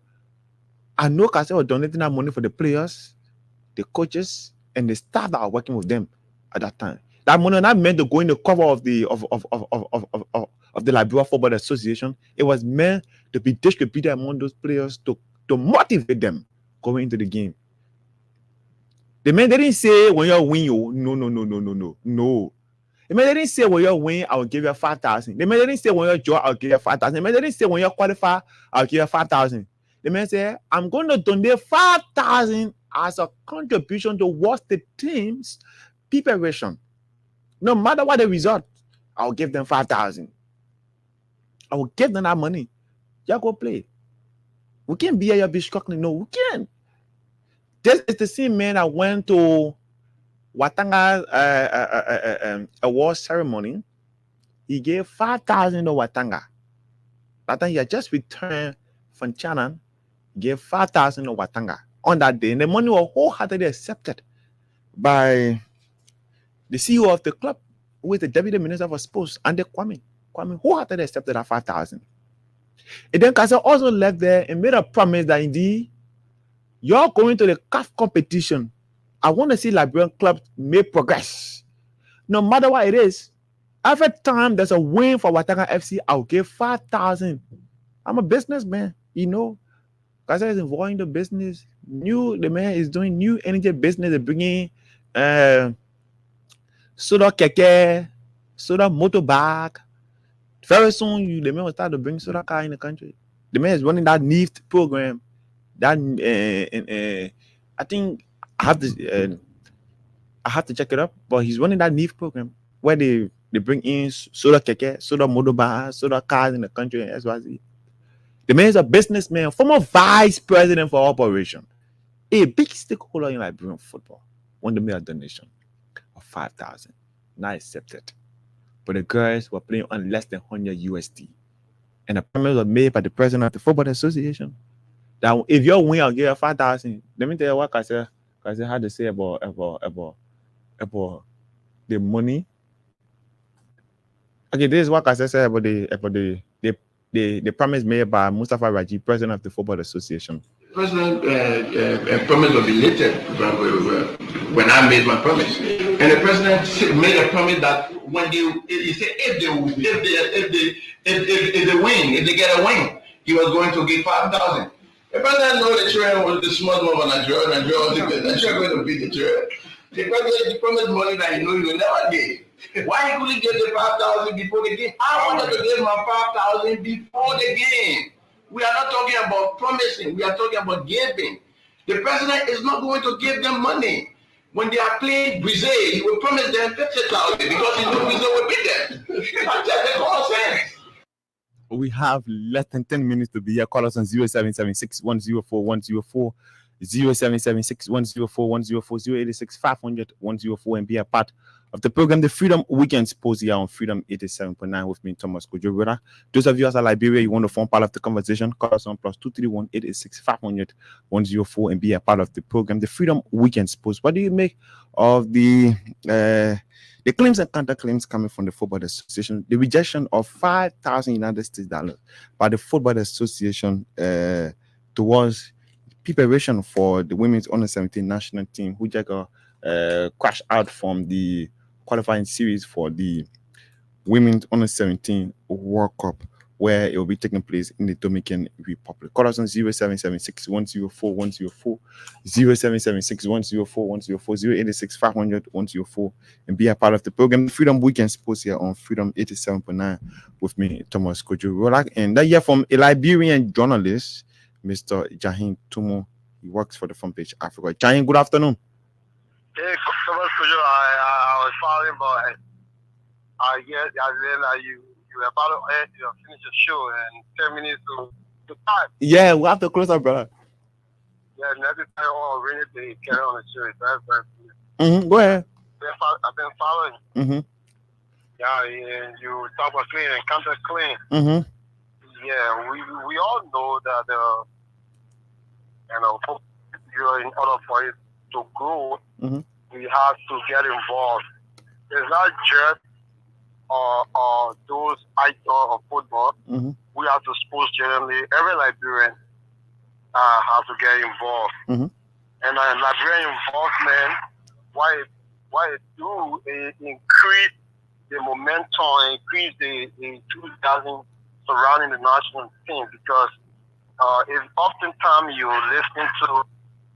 I know Kase was donating that money for the players, the coaches, and the staff that are working with them at that time. That money was not meant to go in the cover of the Liberia Football Association. It was meant to be distributed among those players to motivate them going into the game. The man didn't say when you win, no. The man didn't say when you win, I will give you 5,000. The man didn't say when you draw, I'll give you 5,000. The man didn't say when you qualify, I'll give you 5,000. The man said, I'm going to donate 5,000 as a contribution towards the team's preparation. No matter what the result, I'll give them 5,000. I will give them that money. Y'all go play. We can't be here, be struggling. No, we can't. This is the same man that went to Watanga's award ceremony. He gave 5,000 to Watanga. That time he had just returned from China. He gave 5,000 to Watanga on that day. And the money was wholeheartedly accepted by the CEO of the club, who is the Deputy Minister for Sports, and the Kwame wholeheartedly accepted that 5,000. And then Kase also left there and made a promise that indeed, you're going to the CAF competition. I want to see Liberian clubs make progress. No matter what it is, every time there's a win for Watanga FC, I'll give 5,000. I'm a businessman, you know. Kase is involved in the business. The man is doing new energy business, bringing soda keke, soda motorbike. Very soon, the man will start to bring soda car in the country. The man is running that NIFT program. That I think I have to check it up. But he's running that NIFT program where they bring in soda keke, soda motorbike, soda cars in the country and SYZ. The man is a businessman, former vice president for operation, a big stakeholder in Liberian football. Want to make a donation of 5,000, not accepted. But the girls were playing on less than 100 USD. And the promise was made by the president of the Football Association that if you win, I'll give you 5,000. Let me tell you what Kase had to say about the money. Okay, this is what Kase said about the promise made by Mustafa Raji, president of the Football Association. President promise was belated when I made my promise, and the president made a promise that when he said if they win, if they get a win, he was going to give 5,000. The president know the children was the small move of Nigeria. Nigeria going to beat the children. The president promised money that he knew he will never give. Why he couldn't get the 5,000 before the game? I wanted to give my 5,000 before the game. We are not talking about promising. We are talking about giving. The president is not going to give them money. When they are playing Brazil, he will promise them 50,000 because he knows Brazil will beat them. That's just common sense. We have less than 10 minutes to be here. Call us on 0776-104-104, 0776-104-104, 086-500-104, and be a part of the program, The Freedom Weekend Post here on Freedom 87.9 with me, Thomas Kojo Roulhac. Those of you outside Liberia, you want to form part of the conversation, call us on +231 886-500-104 and be a part of the program, The Freedom Weekend Post. What do you make of the claims and counterclaims coming from the Football Association, the rejection of $5,000 United States by the Football Association towards preparation for the women's under 17 national team, who crash out from the qualifying series for the Women's Under 17 World Cup, where it will be taking place in the Dominican Republic. Call us on 0776 104 104, 0776 104 104, 086 500 104, and be a part of the program Freedom Weekend Sports here on Freedom 87.9 with me, Thomas Kojo Roulhac. And that year from a Liberian journalist, Mr. Jahin Tumo. He works for the Front Page Africa. Jahin, good afternoon. Hey, Thomas Kojo, I was following, but I realized you were about to finish the show and 10 minutes to time. Yeah, we have to close up, brother. Yeah, next time all really they carry on the show. It's very, very Go ahead. I've been following. Yeah, and you talk about clean and counter clean. Yeah, we all know that in order for it to grow, we have to get involved. It's not just those icons of football. We have to sports generally. Every Liberian has to get involved. And Liberian involvement, why it do is increase the momentum, increase the enthusiasm surrounding the national team, because if oftentimes you listen to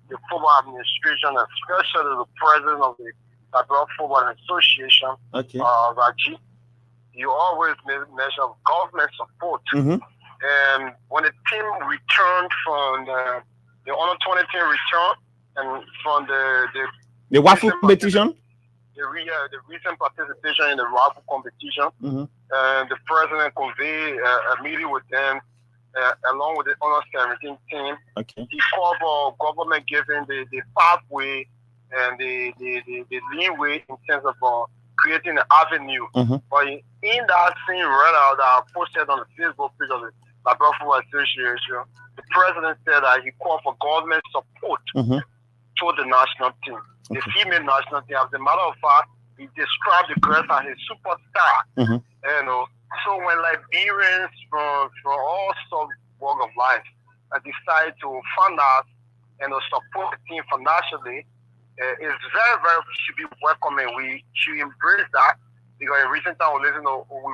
the football administration, especially the president of the Liberia Football Association, Raji, you always mention government support. And when the team returned from the Under 20 team returned, and from the WAFU competition, the recent participation in the WAFU competition, and the president convened a meeting with them along with the Under 17 team. He called for government giving the pathway and the leeway in terms of creating an avenue. But in that same readout that I posted on the Facebook page of the Liberia Football Association, the president said that he called for government support to the national team, the female national team. As a matter of fact, he described the girls as a superstar. So when Liberians from all walks of life decide to fund us and support the team financially, it's very, very should be welcoming. We should embrace that, because in recent time we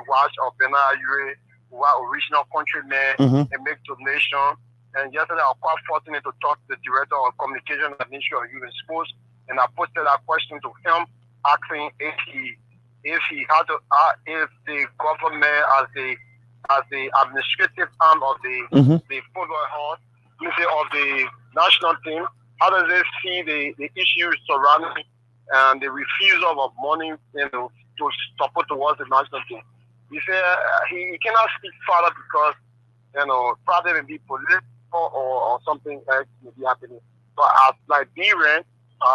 watched Bernard Ayure, who are original countrymen, and make donation. And yesterday I was quite fortunate to talk to the director of communication and Ministry of Youth and Sports, and I posted that question to him, asking if the government as the administrative arm of the football hall, of the national team, how does it see the issues surrounding and the refusal of money, to support towards the national team? He said he cannot speak further because probably may be political or something else may be happening. But as Liberian,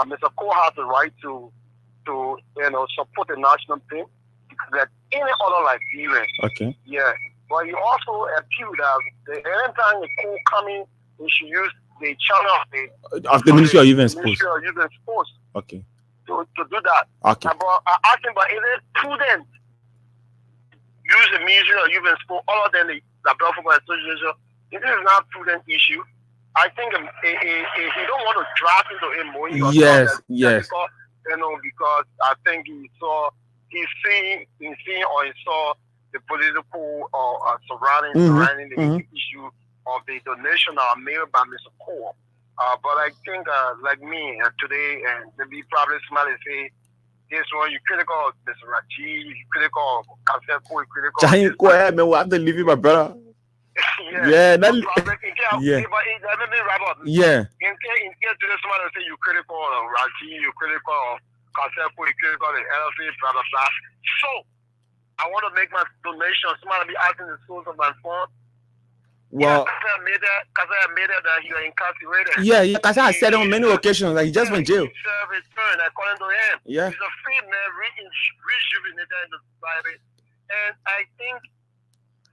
Mr. Kojo has the right to support the national team like any other Liberian. Yeah. But you also appeal that anytime the Kojo coming, we should use the channel of the Ministry of Youth and Sports. Ministry of Youth and Sports. To do that. But I asked him, but is it prudent use the Ministry of Youth and Sports other than the Liberia Football Association? This is not a prudent issue. I think he don't want to draft into a MOE. Yes. Because I think he saw the political surrounding the issue of the donation made by Mr. Kojo. But I think, like me today, and maybe probably somebody say, this one you critical of Mr. Raji, you critical of Kanseko, you critical of Jahin, go ahead, man. We have to leave you, my brother. Let me wrap up. Yeah. In case today somebody say you critical of Raji, you critical of Kanseko, you critical of the LFA, blah, blah, blah. So, I want to make my donation. Somebody be asking the source of my phone. Well, Kasa made it that he was incarcerated. Yeah, Kasa has said on many occasions that he just went jail. He served his turn, according to him. Yeah. He's a free man, rejuvenated in the society. And I think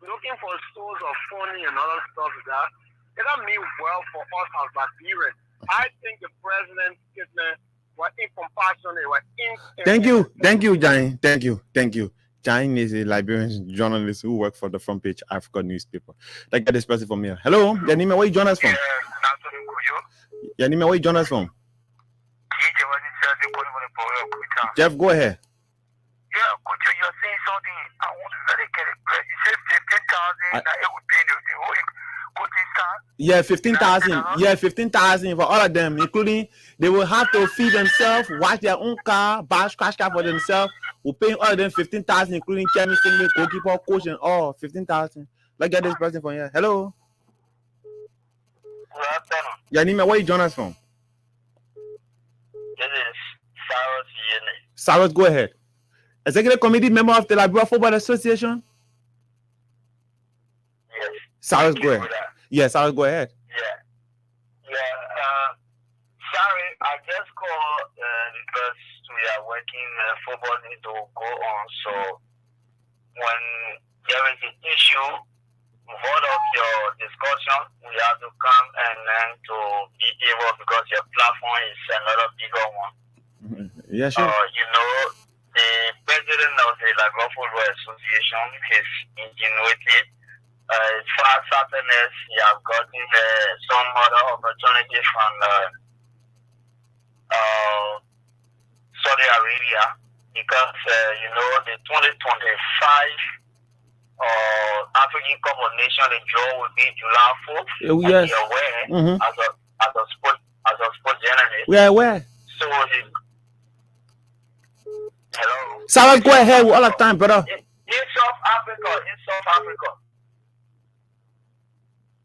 looking for a source of funny and other stuff like that, it doesn't mean well for us as Liberians. I think the president's statement was incompassionate. Thank you, Jahin. Thank you. Jahin is a Liberian journalist who works for the Front Page Africa newspaper. Like get this person from here. Hello, Yanime, where you join us from? Yanime, where you join us from? Jeff, go ahead. Yeah, could you're saying something. I want to very get it. You said 15,000 that it would pay the whole coaching staff. Yeah, 15,000. Yeah, 15,000 for all of them, including they will have to feed themselves, wash their own car, buy scratch car for themselves. We're paying all of them 15,000, including chemist, goalkeeper, coach, and all 15,000. Let's get this person from here. Hello. Good afternoon. Your name, where you join us from? This is Cyrus Yene. Cyrus, go ahead. Executive committee member of the Liberia Football Association. Yes. Cyrus, go ahead. Yes, Cyrus, go ahead. Sorry, I just called because we are working football need to go on. So when there is an issue, part of your discussion, we have to come and then to be able, because your platform is another bigger one. Yeah, sure. You know, the president of the Liberia Football Association is ingenuity. As far as happiness, he has gotten some other opportunity from Saudi Arabia, because you know the 2025 African Cup of Nations, the draw will be July 4th. Yes. You're aware, as a sports journalist. We are aware. So hello. Cyrus, go ahead all the time, brother. In South Africa.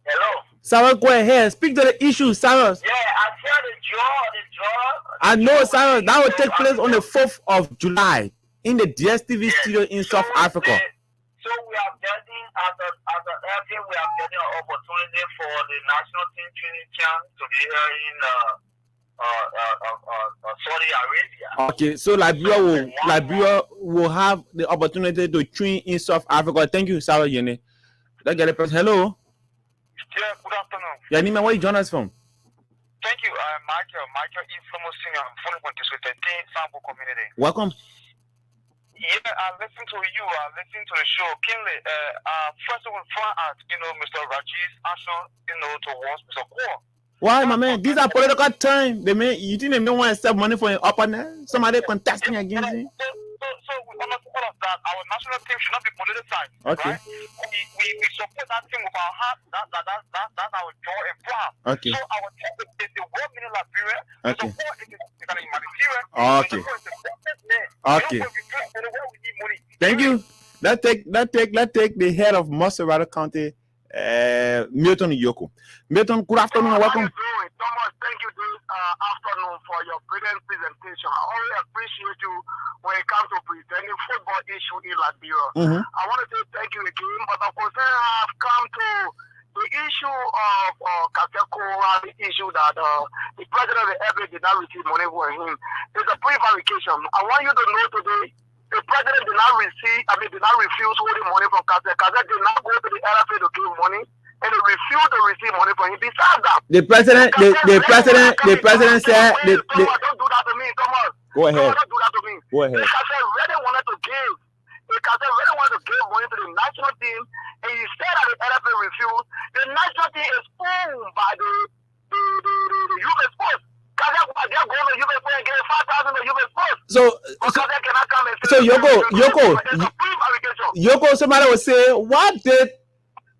Hello. Cyrus, go ahead. Speak to the issue, Cyrus. Yeah, I said the draw. I know, Cyrus. That will take place on the 4th of July in the DSTV studio in South Africa. So we are getting, as a FA, we are getting an opportunity for the national team training camp to be here in Saudi Arabia. Okay, so Liberia will have the opportunity to train in South Africa. Thank you, Sarah Yene. Let's get a person. Hello. Yeah, good afternoon. Yeah, Nima, where you join us from? Thank you. I'm Michael Informal Senior. I'm phoning from District 13, Sample Community. Welcome. Yeah, I listen to you. I listen to the show. Kinley, first of all, Mr. Raji's answer, towards Mr. Kojo. Why, my man? These are political times. You think they don't want to accept money for an opponent? Somebody contesting against you? So with all of that, our national team should not be politicized. Okay. Right? We support that team with our heart. That's our joy and pride. Okay. So our team is the world meaning Liberia. Okay. The support is an humanitarian. Okay. Okay. Thank you. Let's take the head of Maserati County, Milton Yoko. Milton, good afternoon and welcome. Thomas, thank you this afternoon for your brilliant presentation. I always appreciate you when it comes to presenting football issue in Liberia. I want to say thank you again, but of course I have come to the issue of Kaseko, the issue that the president of the FA did not receive money for him. It's a prevarication. I want you to know today, the president did not refuse holding money from Kaseko. Kaseko did not go to the LFA to give money. And they refused to receive money from him. Besides that, the president said, don't do that to me, Thomas. Go ahead. Don't do that to me. Go ahead. Kaseko really wanted to give. Kaseko really wanted to give money to the national team, and he said that the LFA refused. The national team is owned by the youth sports. Kaseko they're going to youth sports and getting 5,000 to youth sports. Kaseko cannot come and say. So Yoko, somebody will say, what did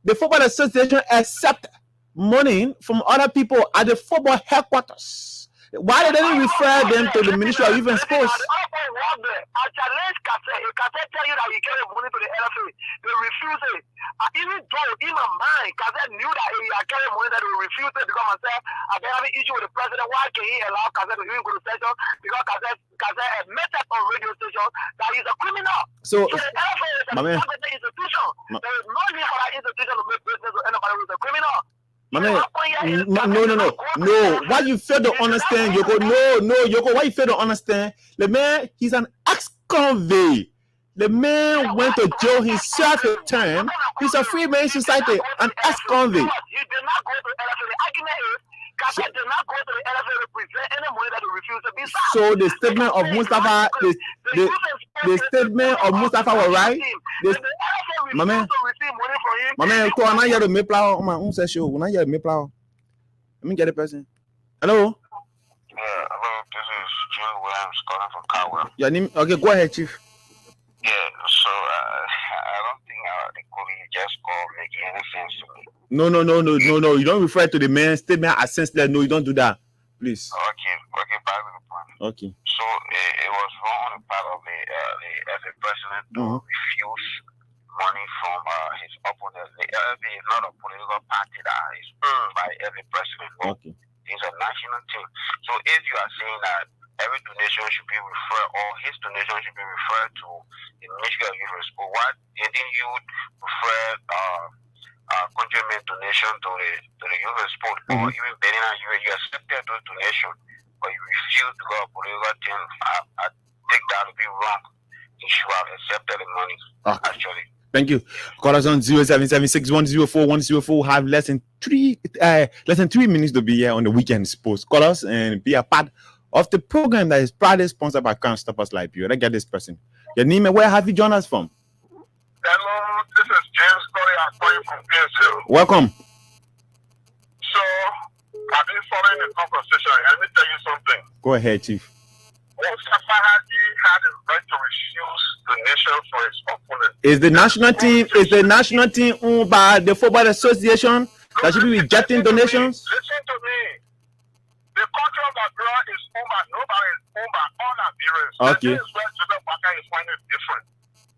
the Football Association accept money from other people at the football headquarters? Why they didn't refer them to the Ministry of Youth and Sports? I challenge Kaseko. Kaseko tell you that he carried money to the LFA. They refuse it. Even though in my mind, Kaseko knew that he had carried money, that they refused it because I said, I have an issue with the president. Why can he allow Kaseko to even go to session? Because Kaseko admitted on radio station that he's a criminal. So the LFA is a private institution. There is no need for that institution to make business with anybody who's a criminal. No. Why you fail to understand, Yoko? No, Yoko. Why you fail to understand? The man, he's an ex-convict. The man went to jail. He served his term. He's a free man society, an ex-convict. He did not go to LFA. The argument is, Kaseko did not go to the LFA to present any money that he refused to be signed. So the statement of Mustafa, the statement of Mustafa was right. My man, go on. I hear the Mayplow. Let me get a person. Hello. Hello. This is June Williams calling calling from Cowell. Your name? Okay, go ahead, Chief. Yeah, so I don't think the colleague just called making any sense to me. No. You don't refer to the main statement as senseless. No, you don't do that. Please. Okay, back to the point. Okay. So it was wrong on the part of the president to refuse money from his opponent. The LFA is not a political party that is owned by every president. Okay. It's a national thing. So if you are saying that every donation should be referred, or his donation should be referred to the Ministry of Youth and Sport, why didn't you refer countrymen donation to the Youth and Sport, or even Benin and you accepted those donations, but you refused to go a political thing? I think that would be wrong. You should have accepted the money, actually. Thank you. Call us on 0776104104104. Have less than 3 minutes to be here on the weekend post. Call us and be a part of the program that is proudly sponsored by Can't Stop Us Liberia. Let's get this person. Your name and where have you joined us from? Hello, this is James Corey. I'm calling from Painesville. Welcome. So, I've been following the conversation. Let me tell you something. Go ahead, Chief. Mustafa had a right to refuse donation for his opponent. Is the national team owned by the Football Association that should be rejecting donations? Listen to me. The country of Liberia is owned by nobody, is owned by all Liberians. Okay. That is where Joseph Baka is finding it different.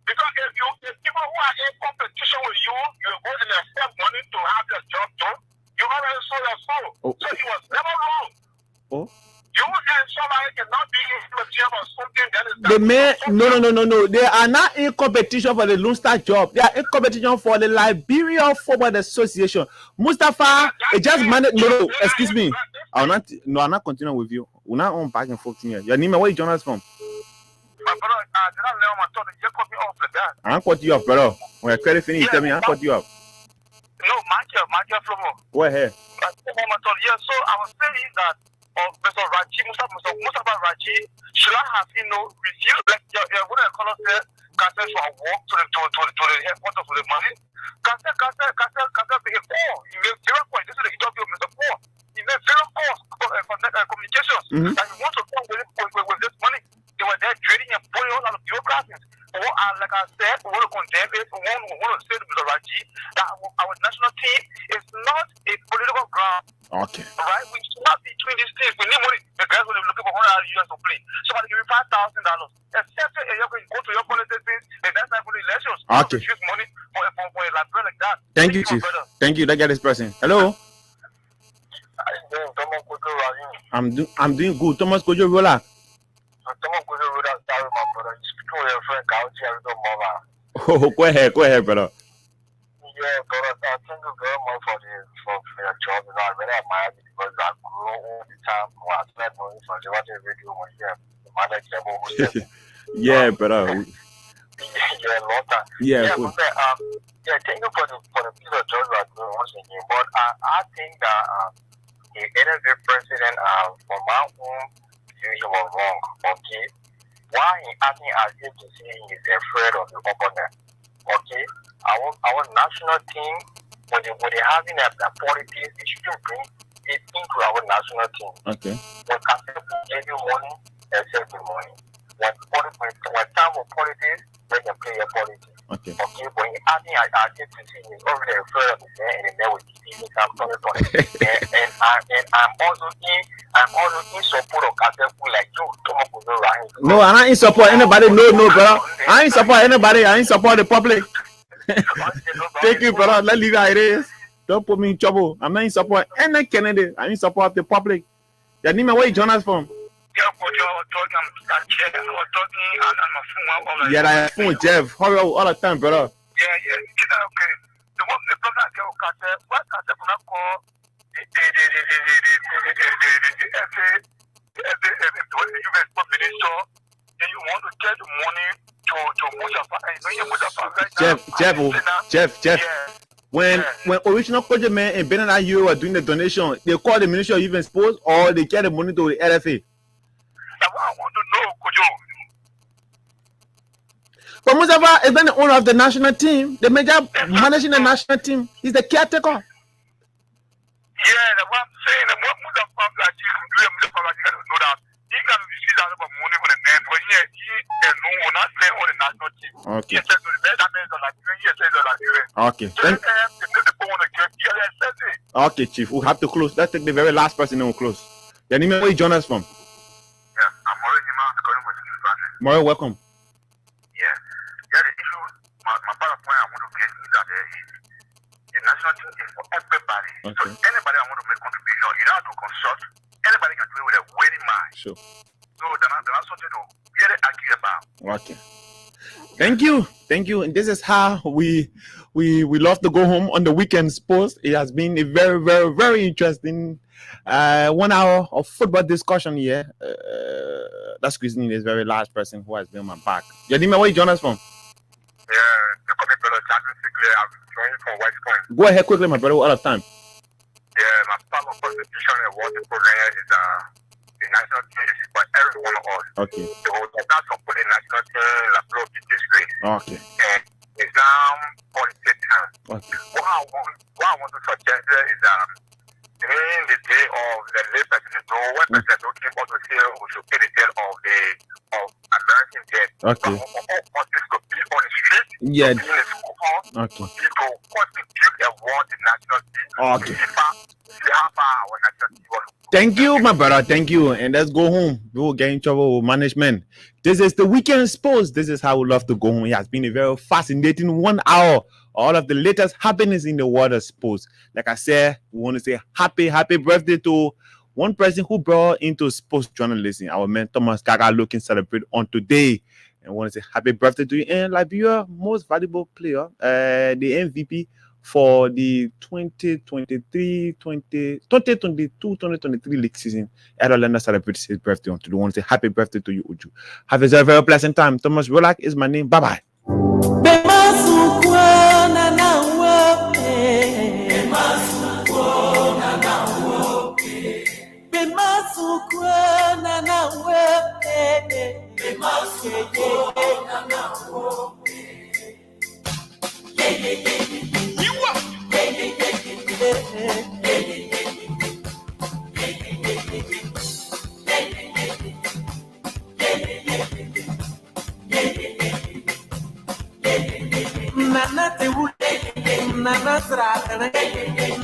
Because if people who are in competition with you, you go and accept money to have your job done, you already sold your soul. So he was never wrong. You and somebody cannot be in competition or something that is No. They are not in competition for the Lone Star job. They are in competition for the Liberia Football Association. Mustafa, it just managed. No, excuse me. I'm not continuing with you. We're not on back and forth here. Your name, where you join us from? My brother, did I let my thought you cut me off like that? I cut you off, brother. When your credit finish, tell me I cut you off. No, Michael Flomo. Go ahead. Yeah, so I was saying that Mr. Raji, Mustafa Raji, should I have, refused, like, what I call it, cancel for a walk to the headquarters for the money? Cancel, be a poor. He made 0 point. This is the interview of Mr. Poor. He made 0 cost for communications. And he wants to come with this money. They were there trading and pulling all out of bureaucracies. Like I said, we want to condemn it. We want to say to Mr. Raji that our national team is not a political ground. Okay. Right? We should not be doing these things. We need money. The guys will be looking for $100 to play. Somebody give me $5,000. Except if you go to your politics, and that's not for the elections. Okay. You use money for a Liberia like that. Thank you, Chief. Thank you. Let's get this person. Hello. Thomas Kojo Roulhac. I'm doing good. Thomas Kojo Roulhac. Thomas Kojo Roulhac, sorry, my brother. You speak with your friend, Kauchi, I don't know. Oh, go ahead, brother. Yeah, brother, thank you very much for your job. I really admire it because I grew all the time. I spent money from the radio when you yeah, brother. Yeah, long time. Yeah, good. Thank you for the piece of job you are doing once again. But I think that the NFA president, from my own view, he was wrong. Okay, why he acting as if to say he is afraid of the opponent? Okay, our national team, when they having a politics, they shouldn't bring it into our national team. Okay. When people give you money, accept the money. When time for politics, they can play your politics. Okay. Okay, but I think I get to see he's already afraid of the man, and then we give him some and I'm also in support of Kateku like you, Thomas Kojo Roulhac. No, I'm not in support anybody. No, brother. I ain't support anybody. I ain't support the public. Thank you, brother. Let's leave it is. Don't put me in trouble. I'm not in support any Kennedy. I'm in support the public. Your name, where you join us from? Yeah, I phone Jeff. Hurry up all the time, brother. Yeah, okay. The one the brother what call the you want to get the money to Jeff. Yeah. When original project man and Benin and you are doing the donation, they call the Ministry of Youth and Sports or they get the money to the LFA. That's what I want to know, Kojo. But Mustafa is not the owner of the national team. The major managing the national team. He's the caretaker. Yeah, that's what I'm saying. What Mustafa you can do, Mustafa, you got to know that Okay. Okay. Okay, Chief. We'll have to close. Let's take the very last person and we'll close. Your name, where you join us from? Yeah, I'm already Mario, welcome. Yeah, the issue, my part of point I want to get is that the national team is for everybody. Okay. So anybody I want to make contribution, you don't have to consult. Anybody can play with a winning mind. Sure. So that's something to really argue about. Okay. Thank you. And this is how we love to go home on the weekends post. It has been a very, very, very interesting 1 hour of football discussion here. That's squeezing this very last person who has been on my back. Yadima, where you join us from? Yeah, the coming brother Chancellor, I'm joining from West Point. Go ahead quickly, my brother, all of time. Yeah, my part of presentation and what the program is the national team is for every one of us. Okay. So that's support the national team, la blow of disgrace. Okay. And it's now politics time. Okay. What I want to suggest is during the day of the late president, when President came out to say we should pay the debt of American debt. Okay. All parties could be on the street. Yeah. In the school hall. Okay. To contribute and want the national team. Okay. See how far our national team was. Thank you, my brother. Thank you. And let's go home. We will get in trouble with management. This is the weekend sports. This is how we love to go home. It has been a very fascinating 1 hour. All of the latest happenings in the world of sports. Like I said, we want to say happy birthday to one person who brought into sports journalism, our man Thomas Kojo Roulhac, celebrate on today. And we want to say happy birthday to you. And Liberia most valuable player, the MVP for the 2022-2023 league season. Erolanda celebrates his birthday on today. We want to say happy birthday to you, Uju. Have a very, very pleasant time. Thomas Roulhac is my name. Bye-bye.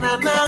Nana